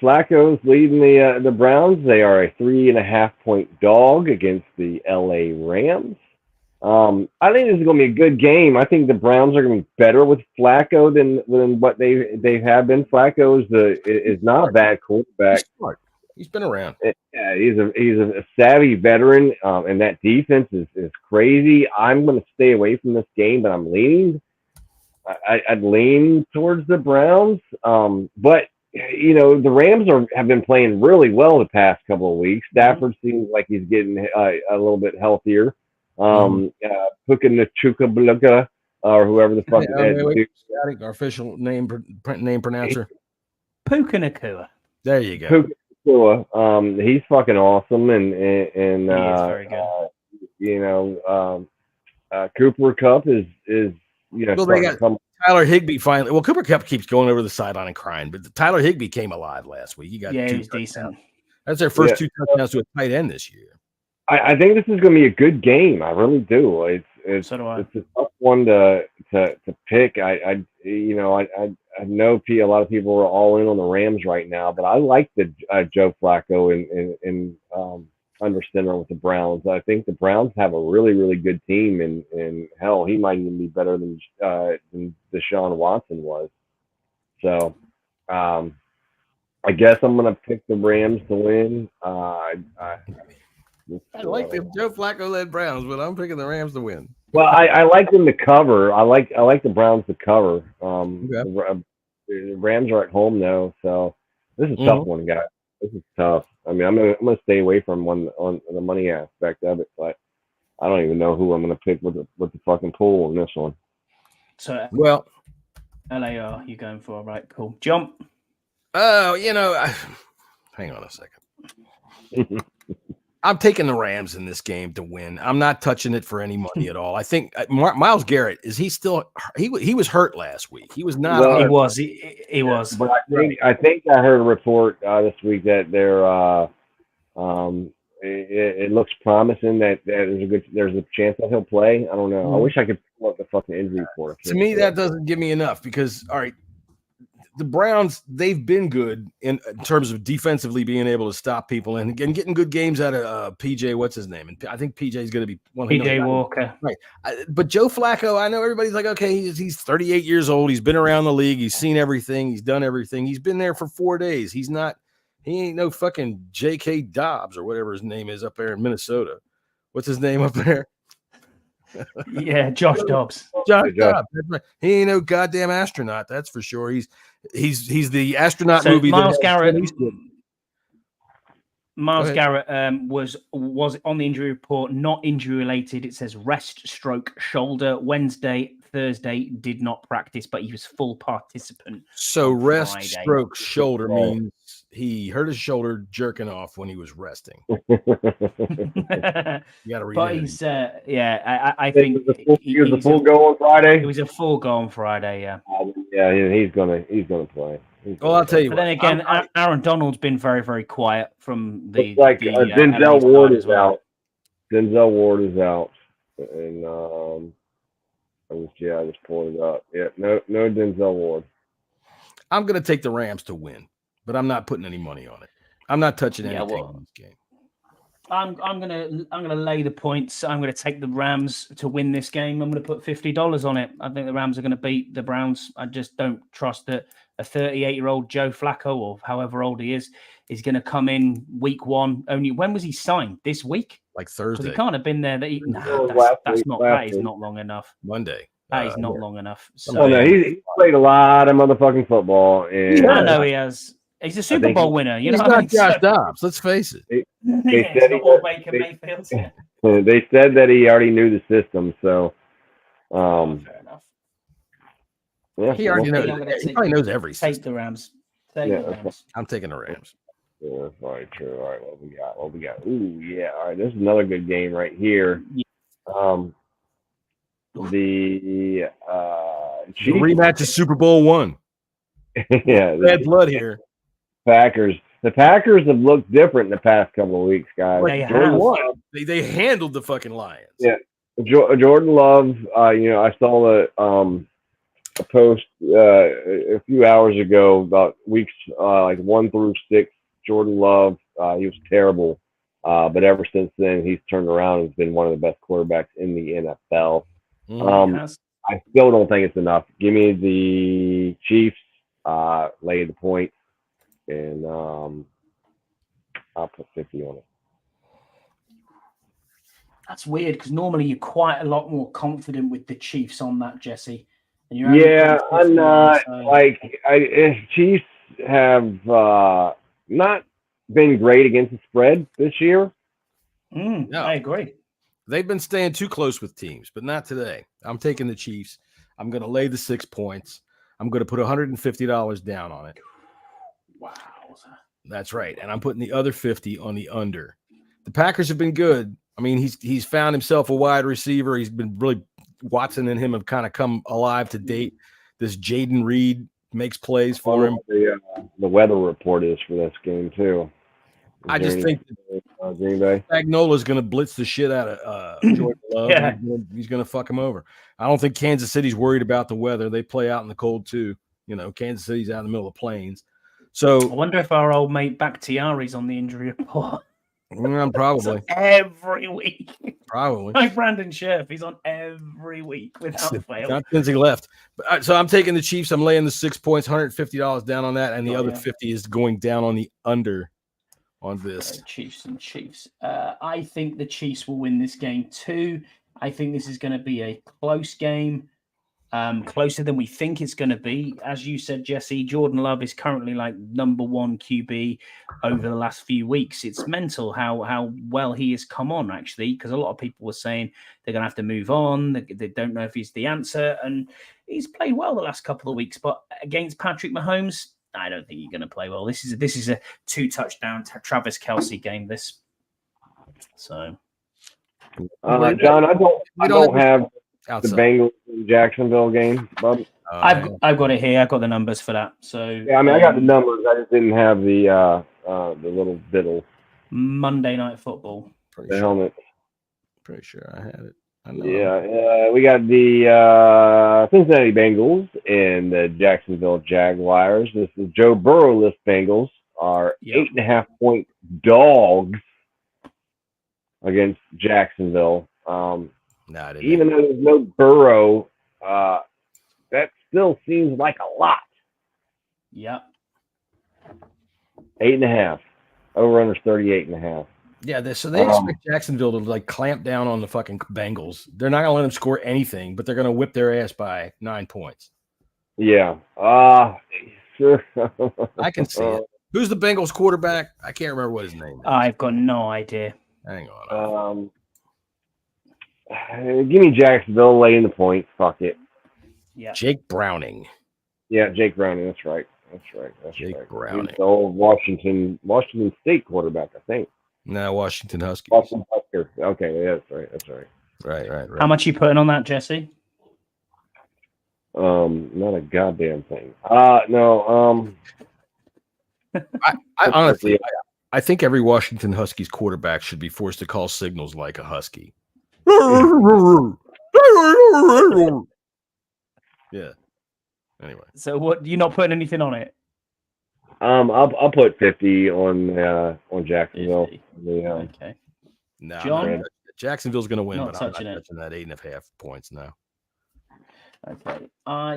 Flacco's leading the Browns. They are a 3.5-point dog against the LA Rams. I think this is going to be a good game. I think the Browns are going to be better with Flacco than what they have been. Flacco is not a bad quarterback. He's smart. He's been around. Yeah, he's a savvy veteran, and that defense is crazy. I'm going to stay away from this game, but I'm leaning. I'd lean towards the Browns, but the Rams have been playing really well the past couple of weeks. Stafford seems like he's getting a little bit healthier. Puka or whoever the fuck our official name pronouncer. Puka Nakua. There you go. Puka Nakua. He's fucking awesome, and he is very good. Cooper Kupp is they got Tyler Higbee finally. Well, Cooper Kupp keeps going over the sideline and crying, but Tyler Higbee came alive last week. He got he was decent. That's their first 2 touchdowns to a tight end this year. I think this is going to be a good game. I really do. It's a tough one to pick. I know a lot of people are all in on the Rams right now, but I like the Joe Flacco in under center with the Browns. I think the Browns have a really, really good team, and hell, he might even be better than Deshaun Watson was. So, I guess I'm going to pick the Rams to win. I like the Joe Flacco led Browns, but I'm picking the Rams to win. Well, I like them to cover. I like the Browns to cover. The Rams are at home though, so this is a tough one, guys. This is tough. I mean, I'm gonna stay away from one on the money aspect of it, but I don't even know who I'm gonna pick with the fucking pool in this one. So, LAR, you going for? Right, cool. Jump. Oh, hang on a second. I'm taking the Rams in this game to win. I'm not touching it for any money at all. I think Myles Garrett, is he still – he was hurt last week. He was not – He was. He was. But I think I heard a report this week that it looks promising that there's a chance that he'll play. I don't know. I wish I could pull up the fucking injury report. To me, that doesn't give me enough because, all right, the Browns, they've been good in terms of defensively being able to stop people and getting good games out of PJ. What's his name? And I think PJ is going to be one. PJ Walker, right? But Joe Flacco, I know everybody's like, okay, he's 38 years old. He's been around the league. He's seen everything. He's done everything. He's been there for 4 days. He ain't no fucking J.K. Dobbs or whatever his name is up there in Minnesota. What's his name up there? Yeah, Josh Dobbs. Josh Dobbs. That's right. He ain't no goddamn astronaut. That's for sure. He's the astronaut movie. Myles Garrett. Myles Garrett was on the injury report, not injury related. It says rest stroke shoulder. Wednesday, Thursday did not practice, but he was full participant. So rest stroke shoulder means he hurt his shoulder jerking off when he was resting. You got to read. But he's I think he was a full go on Friday. It was a full go on Friday. Yeah. Yeah, he's gonna play. Well, I'll tell you. But then again, Aaron Donald's been very, very quiet from the. Denzel Ward is out. Denzel Ward is out, and I just pulled it up. Yeah, no Denzel Ward. I'm gonna take the Rams to win, but I'm not putting any money on it. I'm not touching anything in this game. I'm gonna lay the points. I'm gonna take the Rams to win this game. I'm gonna put $50 on it. I think the Rams are gonna beat the Browns. I just don't trust that a 38-year-old Joe Flacco, or however old he is gonna come in week one. Only when was he signed? This week? Like Because Thursday, he can't have been there. That Last week. not long enough. Monday. That is not long enough. So Oh no, he played a lot of motherfucking football, and I know he has. He's a Super Bowl winner. You know He's what I not mean? Josh Dobbs. Let's face it. They Yeah, said it's not all Baker Mayfield. they said that he already knew the system, so Fair enough. yeah, He already I'm knows. gonna He probably knows every Take system. the Rams. Take Yeah, the Rams. I'm taking the Rams. yeah, that's very true. All right, what we got? Ooh, yeah. All right, this is another good game right here. The The Chiefs, rematch of Super Bowl one. yeah, Bad blood here. Packers. The Packers have looked different in the past couple of weeks, guys. They Jordan have. Love, They handled the fucking Lions. Yeah. Jordan Love. I saw a post a few hours ago about weeks like 1 through 6. Jordan Love, he was terrible, but ever since then he's turned around and has been one of the best quarterbacks in the NFL. I still don't think it's enough. Give me the Chiefs, lay the point, and I'll put 50 on it. That's weird because normally you're quite a lot more confident with the Chiefs on that, Jesse. And Yeah, I'm not. Chiefs have not been great against the spread this year. No. I agree. They've been staying too close with teams, but not today. I'm taking the Chiefs. I'm going to lay the 6 points. I'm going to put $150 down on it. Wow. That's right. And I'm putting the other 50 on the under. The Packers have been good. I mean, he's found himself a wide receiver. He's been really Watson and him have kind of come alive to date. This Jaden Reed makes plays for him. The weather report is for this game too. I just think Green Bay Spagnola's going to blitz the shit out of Jordan Love. Yeah. He's going to fuck him over. I don't think Kansas City's worried about the weather. They play out in the cold too. You know, Kansas City's out in the middle of the plains. So I wonder if our old mate Bakhtiari's on the injury report. Probably every week. Probably. Like Brandon Scherf, he's on every week without fail. Not since he left. But, so I'm taking the Chiefs. I'm laying the 6 points, $150 down on that, and the other 50 is going down on the under on this. Chiefs and Chiefs. I think the Chiefs will win this game too. I think this is going to be a close game. Closer than we think it's going to be. As you said, Jesse, Jordan Love is currently like number 1 QB over the last few weeks. It's mental how well he has come on, actually, because a lot of people were saying they're going to have to move on. They don't know if he's the answer. And he's played well the last couple of weeks. But against Patrick Mahomes, I don't think he's going to play well. This is a 2-touchdown Travis Kelce game, this. So. John, I don't have outside. The Bengals in Jacksonville game, bud. I've got it here. I've got the numbers for that. So yeah, I mean, I got the numbers. I just didn't have the little biddle. Monday Night Football. The helmet. Pretty sure I had it. I know. Yeah, we got the Cincinnati Bengals and the Jacksonville Jaguars. This is Joe Burrow-less Bengals are 8.5-point dogs against Jacksonville. Even though there's no Burrow, that still seems like a lot. Yeah. 8.5. Over under 38.5. Yeah, they expect Jacksonville to like clamp down on the fucking Bengals. They're not gonna let them score anything, but they're gonna whip their ass by 9 points. Yeah. Sure. I can see it. Who's the Bengals quarterback? I can't remember what his name is. I've got no idea. Hang on. Give me Jacksonville laying the points. Fuck it. Yeah. Jake Browning. Yeah, Jake Browning. That's right. Jake Browning. He's the old Washington State quarterback, I think. No, Washington Huskies. Washington Huskers. Okay, yeah, that's right. Right. How much are you putting on that, Jesse? Not a goddamn thing. No. I honestly, I think every Washington Huskies quarterback should be forced to call signals like a husky. Yeah. Anyway. So what? You're not putting anything on it? I'll put 50 on Jacksonville. 50. Okay. No, John? Jacksonville's going to win, Not but I'm not touching it. touching that 8.5 points now. Okay.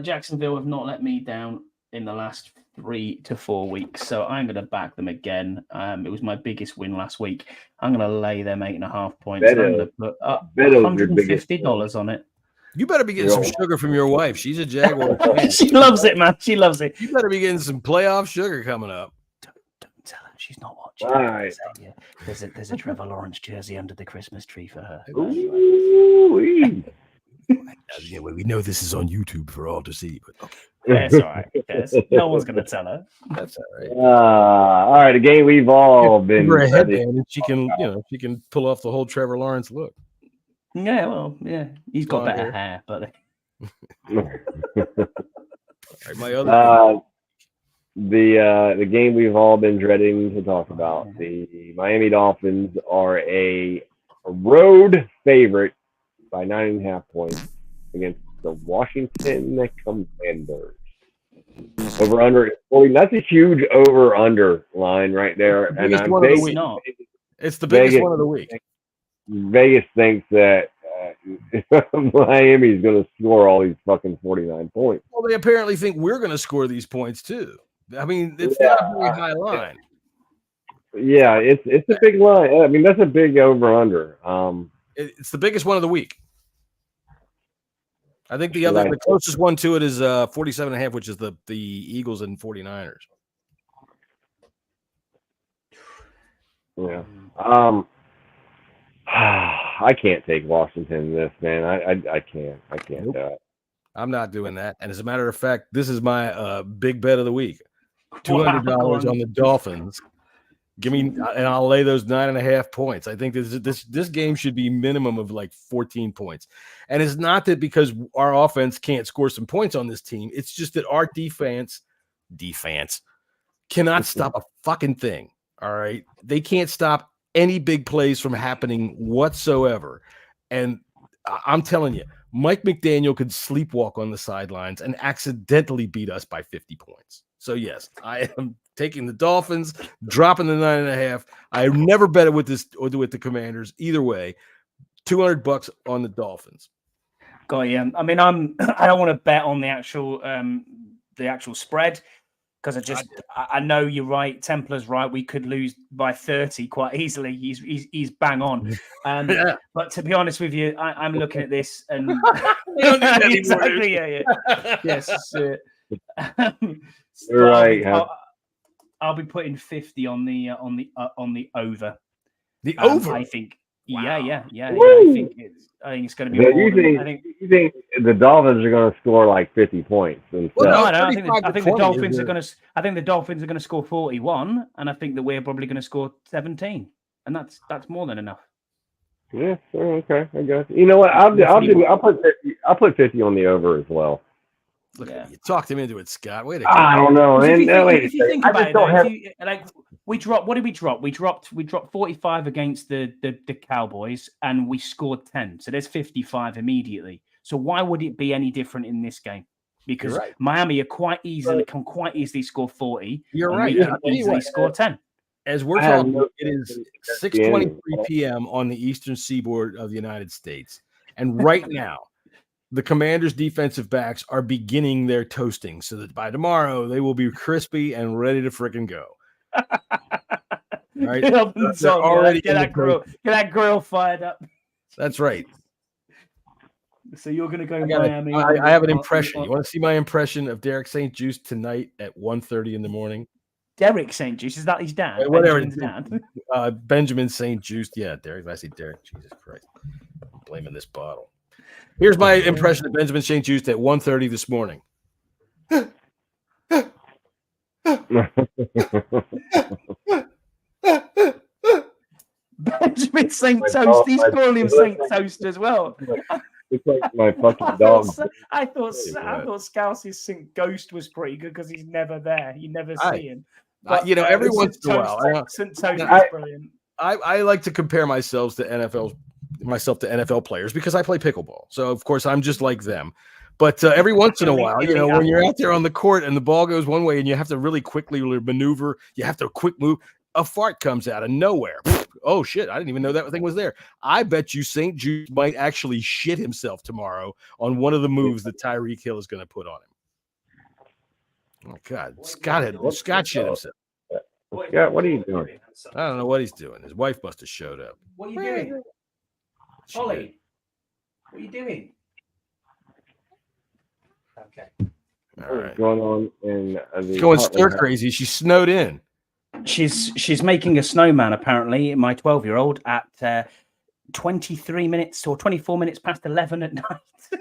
Jacksonville have not let me down in the last 3 to 4 weeks, so I'm going to back them again. It was my biggest win last week. I'm going to lay them 8.5 points. And I'm going to put up $150 on it. You better be getting some sugar from your wife. She's a Jaguar fan. She loves it, man. She loves it. You better be getting some playoff sugar coming up. Don't tell her. She's not watching. All right. There's a Trevor Lawrence jersey under the Christmas tree for her. Ooh-wee. Yeah, well, we know this is on YouTube for all to see, but okay. That's all right. No one's going to tell her. That's all right. All right, a game we've all been. Give her a headband, and she can pull off the whole Trevor Lawrence look. Yeah, well, yeah, he's got better hair, but my other the game we've all been dreading to talk about. The Miami Dolphins are a road favorite by 9.5 points against the Washington Commanders. Over under 40. That's a huge over under line right there. And it's the biggest one of the week. Vegas thinks that Miami is going to score all these fucking 49 points. Well, they apparently think we're going to score these points too. I mean, it's not a very high line. Yeah, it's a big line. I mean, that's a big over under. It's the biggest one of the week. I think the closest one to it is 47.5, which is the Eagles and 49ers. Yeah. I can't take Washington in this, man. I can't. I can't do it. I'm not doing that. And as a matter of fact, this is my big bet of the week. $200 on the Dolphins. Give me, and I'll lay those 9.5 points. I think this game should be minimum of like 14 points. And it's not that because our offense can't score some points on this team. It's just that our defense cannot stop a fucking thing. All right. They can't stop any big plays from happening whatsoever. And I'm telling you, Mike McDaniel could sleepwalk on the sidelines and accidentally beat us by 50 points. So yes, I am taking the Dolphins, dropping the 9.5. I never bet it with the Commanders. Either way, $200 on the Dolphins. Got you. I mean, I don't want to bet on the actual spread because I know you're right. Templar's right. We could lose by 30 quite easily. He's bang on. Yeah. But to be honest with you, I'm looking at this and exactly. Yes. Right. I'll be putting 50 on the over. The over. I think. Wow. Yeah. I think it's going to be. You think the Dolphins are going to score like 50 points? Well, no, I don't. I think the Dolphins are going to. I think the Dolphins are going to score 41, and I think that we're probably going to score 17, and that's more than enough. Yeah. Okay. I guess. You know what? I'll put 50 on the over as well. Look, you talked him into it, Scott. Wait a minute. I don't know. If you think about it, we dropped. What did we drop? We dropped 45 against the Cowboys, and we scored 10. So there's 55 immediately. So why would it be any different in this game? Because Miami can quite easily score 40. You're right. We can easily score 10. As we're talking, it is 6:23 p.m. on the eastern seaboard of the United States, and right now, the Commanders' defensive backs are beginning their toasting so that by tomorrow they will be crispy and ready to frickin' go. Right? Get that grill fired up. That's right. So you're going to go Miami. I have an impression. You want to see my impression of Derek St. Juste tonight at 1:30 in the morning? Derek St. Juste, is that his dad? Whatever. Benjamin St. Juste. Yeah, Derek. I say Derek. Jesus Christ. I'm blaming this bottle. Here's my impression of Benjamin St. Juste at 1:30 this morning. Benjamin St. Toast. He's calling him St. Toast as well. It's like my fucking dog. I thought Scouse's St. Ghost was pretty good because he's never there. You never see him. But, every once in a while. St. Toast is brilliant. I like to compare myself to NFL players because I play pickleball. So of course I'm just like them. But every once in a while, when you're out there on the court and the ball goes one way and you have to really quickly maneuver, you have to quick move, a fart comes out of nowhere. Oh shit! I didn't even know that thing was there. I bet you St. Jude might actually shit himself tomorrow on one of the moves that Tyreek Hill is going to put on him. Oh God, Scott shit himself. Scott, what are you doing? I don't know what he's doing. His wife must have showed up. What are you doing? She Ollie, did. what are you doing? Okay. All right. What's going on in the Going Heartland stir house? crazy. She's snowed in. She's making a snowman, apparently, my 12-year-old, at 23 minutes or 24 minutes past 11 at night.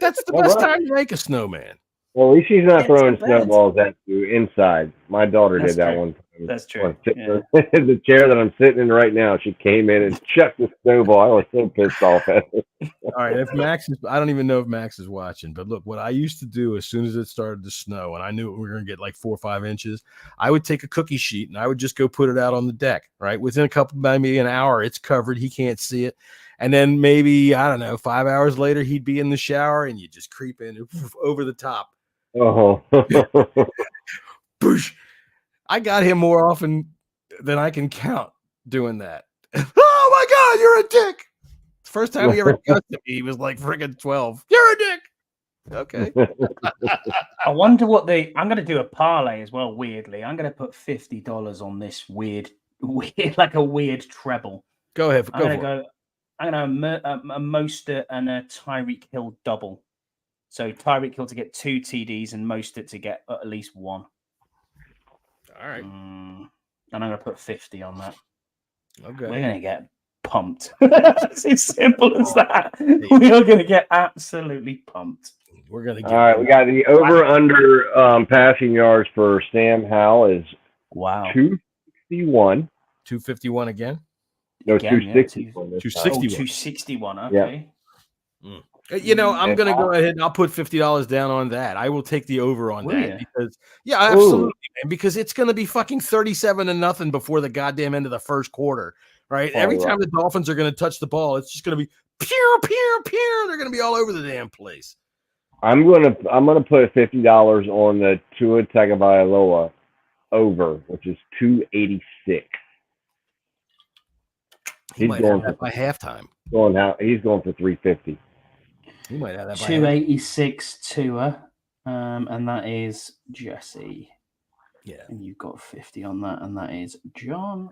That's the All best right. time to make a snowman. Well, at least she's not It's throwing not bad. snowballs at you inside. My daughter That's did that true. one time. That's I was true. sitting in the chair that I'm sitting in right now. She came in and chucked the snowball. I was so pissed off at her. All right. If Max is, I don't even know if Max is watching, but look, what I used to do as soon as it started to snow and I knew we were going to get like 4 or 5 inches, I would take a cookie sheet and I would just go put it out on the deck, right? Within a couple, maybe an hour, it's covered. He can't see it. And then maybe, I don't know, 5 hours later, he'd be in the shower and you just creep in over the top. Oh. Boosh. I got him more often than I can count doing that. Oh my God, you're a dick. First time he ever cussed at me, he was like friggin' 12. You're a dick. Okay. I wonder what I'm going to do a parlay as well, weirdly. I'm going to put $50 on this weird, like a weird treble. Go ahead. I'm going to a Mostert and a Tyreek Hill double. So Tyreek Hill to get 2 TDs and Mostert to get at least 1. All right. And I'm going to put 50 on that. Okay. We're going to get pumped. It's as simple as that. We are going to get absolutely pumped. We're going to get All right, we got the over-under passing yards for Sam Howell is 261. 251 again? No, Again, 261. 261. Okay. Yeah. You know, I'm going to go ahead and I'll put $50 down on that. I will take the over on that because, yeah, absolutely, man, because it's going to be fucking 37-0 before the goddamn end of the first quarter, right? Every time the Dolphins are going to touch the ball, it's just going to be pew, pew, pew. They're going to be all over the damn place. I'm gonna put $50 on the Tua Tagovailoa over, which is 286. He might have that by halftime. He's going for 350. He might have that by 286 Tua, and that is Jesse. Yeah, and you've got 50 on that, and that is John.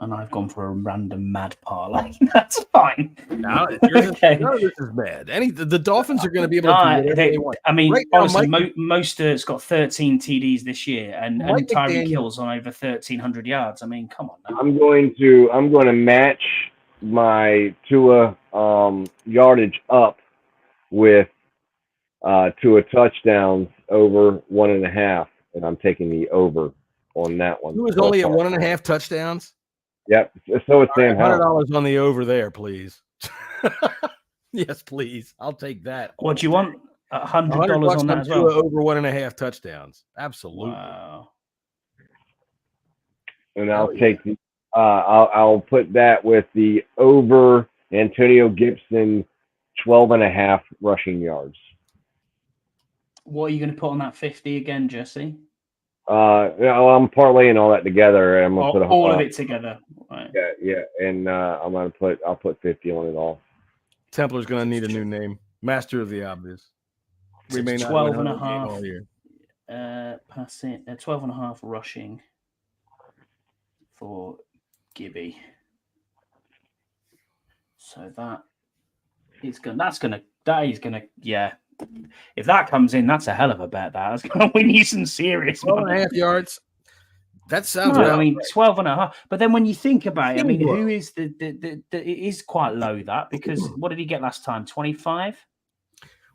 And I've gone for a random mad parlay. That's fine. Now, okay. None of this is bad. The Dolphins are going to be able to do whatever they want. I mean, right honestly, Mostert's got 13 TDs this year, and Tyreek Hill's on over 1,300 yards. I mean, come on now. I'm going to match my Tua yardage up with Tua touchdowns over 1.5, and I'm taking the over on that one. He was only at 1.5 touchdowns. Yep. So it's Sam $100 on the over there, please. Yes, please. I'll take that. What do you want? $100 on that as well. Over 1.5 touchdowns. Absolutely. Wow. And I'll take the. I'll put that with the over Antonio Gibson 12.5 rushing yards. What are you going to put on that 50 again, Jesse? I'm parlaying all that together. I'm gonna put all of it together. Right. Yeah, and I'll put 50 on it all. Templar's gonna need a new name. Master of the obvious. We may not 12.5 passing, 12.5 rushing for Gibby. So that is gonna. Yeah. If that comes in, that's a hell of a bet. That's going to win you some serious 12.5 yards. That sounds. I mean, 12.5. But then when you think about it, I mean, who is it is quite low that because what did he get last time? 25.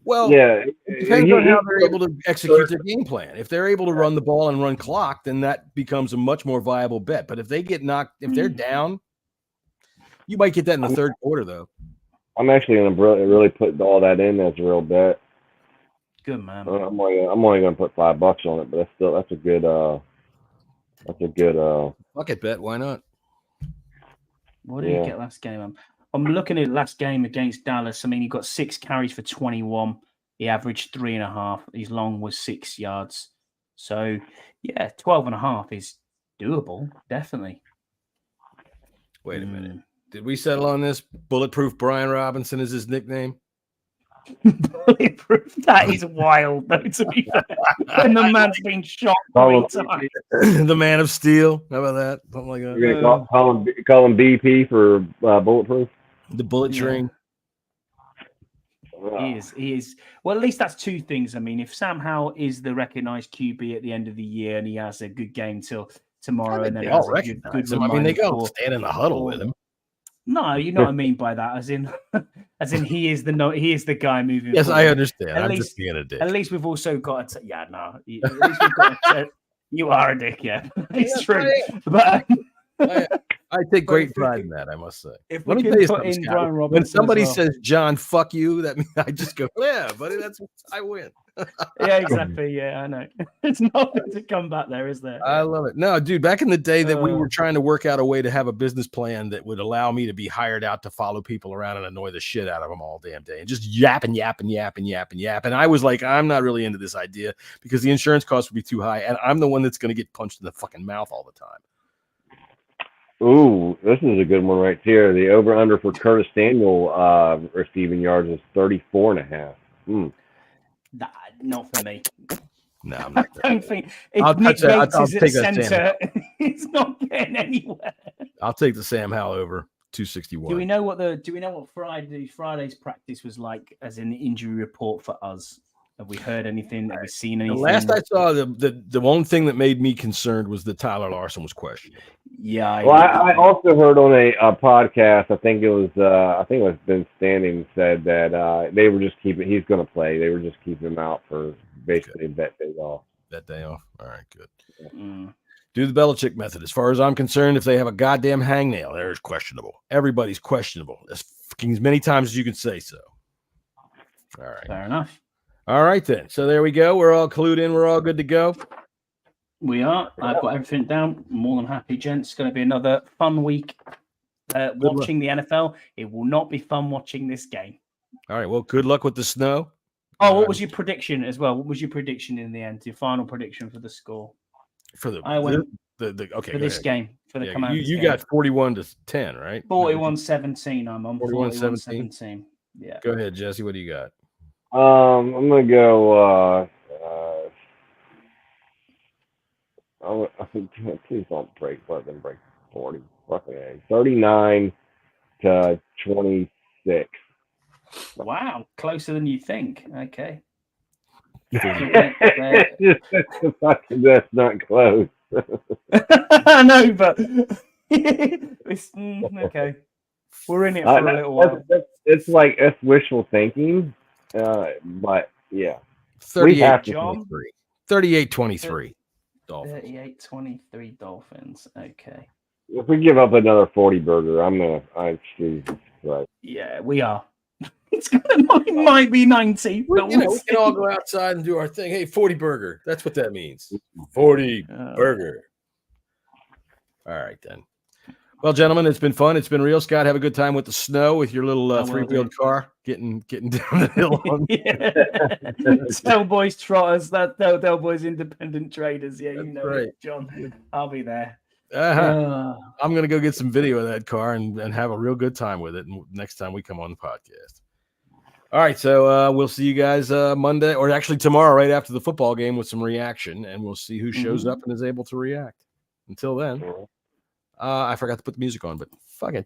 Well, yeah, it depends on how they're able to execute their game plan. If they're able to run the ball and run clock, then that becomes a much more viable bet. But if they get knocked, if they're down, you might get that in the third quarter, though. I'm actually going to really put all that in as a real bet. Good man. I'm only going to put $5 on it, but that's a good bucket bet. Why not? What did he get last game? I'm looking at last game against Dallas. I mean, he got 6 carries for 21. He averaged 3.5. His long was 6 yards. So 12.5 is doable, definitely. Wait a minute. Did we settle on this? Bulletproof Brian Robinson is his nickname. Bulletproof. That is wild, though, to be fair. And the man's been shot 3 times. The Man of Steel. How about that? Something like that. You're gonna call him BP for Bulletproof. The Bullet Train. He is. Well, at least that's 2 things. I mean, if Sam Howell is the recognized QB at the end of the year and he has a good game till tomorrow, and then they has all a good him. I mean, they go stand in the huddle with him. No, you know what I mean by that, as in he is the guy moving. Yes, forward. I understand. I'm just being a dick. At least we've also got at least we've got you are a dick, yeah. It's true. But I take great pride in that, I must say. If Let we me can tell you put something, in Scott. Brian Robinson When somebody as well. says, John, fuck you, that means I just go, yeah, buddy, I win. Yeah, exactly. Yeah, I know. It's nothing to come back there, is there? I love it. No, dude, back in the day that we were trying to work out a way to have a business plan that would allow me to be hired out to follow people around and annoy the shit out of them all damn day and just yap. And I was like, I'm not really into this idea because the insurance costs would be too high. And I'm the one that's going to get punched in the fucking mouth all the time. Ooh, this is a good one right here. The over-under for Curtis Samuel receiving yards is 34.5. Not for me. No, I'm not. I don't think if Nick Gates is at center, it's not getting anywhere. I'll take the Sam Howell over 261. Do we know what Friday's practice was like, as in the injury report for us? Have we heard anything? Have we seen anything? The last I saw, the one thing that made me concerned was that Tyler Larson was questioned. Yeah. I also heard on a podcast. I think it was Ben Standing said that they were just keeping. He's going to play. They were just keeping him out for basically that day off. That day off. All right, good. Do the Belichick method. As far as I'm concerned, if they have a goddamn hangnail, there's questionable. Everybody's questionable. As many times as you can say so. All right. Fair enough. All right, then. So there we go. We're all clued in. We're all good to go. We are. I've got everything down. More than happy, gents. It's going to be another fun week watching the NFL. It will not be fun watching this game. All right. Well, good luck with the snow. Oh, what was your prediction as well? What was your prediction in the end? Your final prediction for the score? For the for this game. For the Commanders you got 41-10, right? 41-17. I'm on 41-17. Yeah. Go ahead, Jesse. What do you got? I'm gonna go. Please don't let them break 40. Fucking A. 39-26. Wow, closer than you think. Okay. That's not close. I know, but it's okay. We're in it for a little while. It's wishful thinking. But yeah, 38-23. 38-23. Dolphins. 38-23 Dolphins. Okay. If we give up another 40 burger, Jesus Christ. Yeah, we are. It might be 90. But we can all go outside and do our thing. Hey, 40 burger. That's what that means. 40 burger. All right, then. Well, gentlemen, it's been fun. It's been real. Scott, have a good time with the snow with your little three-wheeled car getting down the hill. Del Boys Trotters, that Del Boys Independent Traders. Yeah, you know right. it, John. I'll be there. I'm going to go get some video of that car and have a real good time with it next time we come on the podcast. All right, so we'll see you guys Monday, or actually tomorrow, right after the football game with some reaction, and we'll see who shows up and is able to react. Until then. I forgot to put the music on, but fuck it.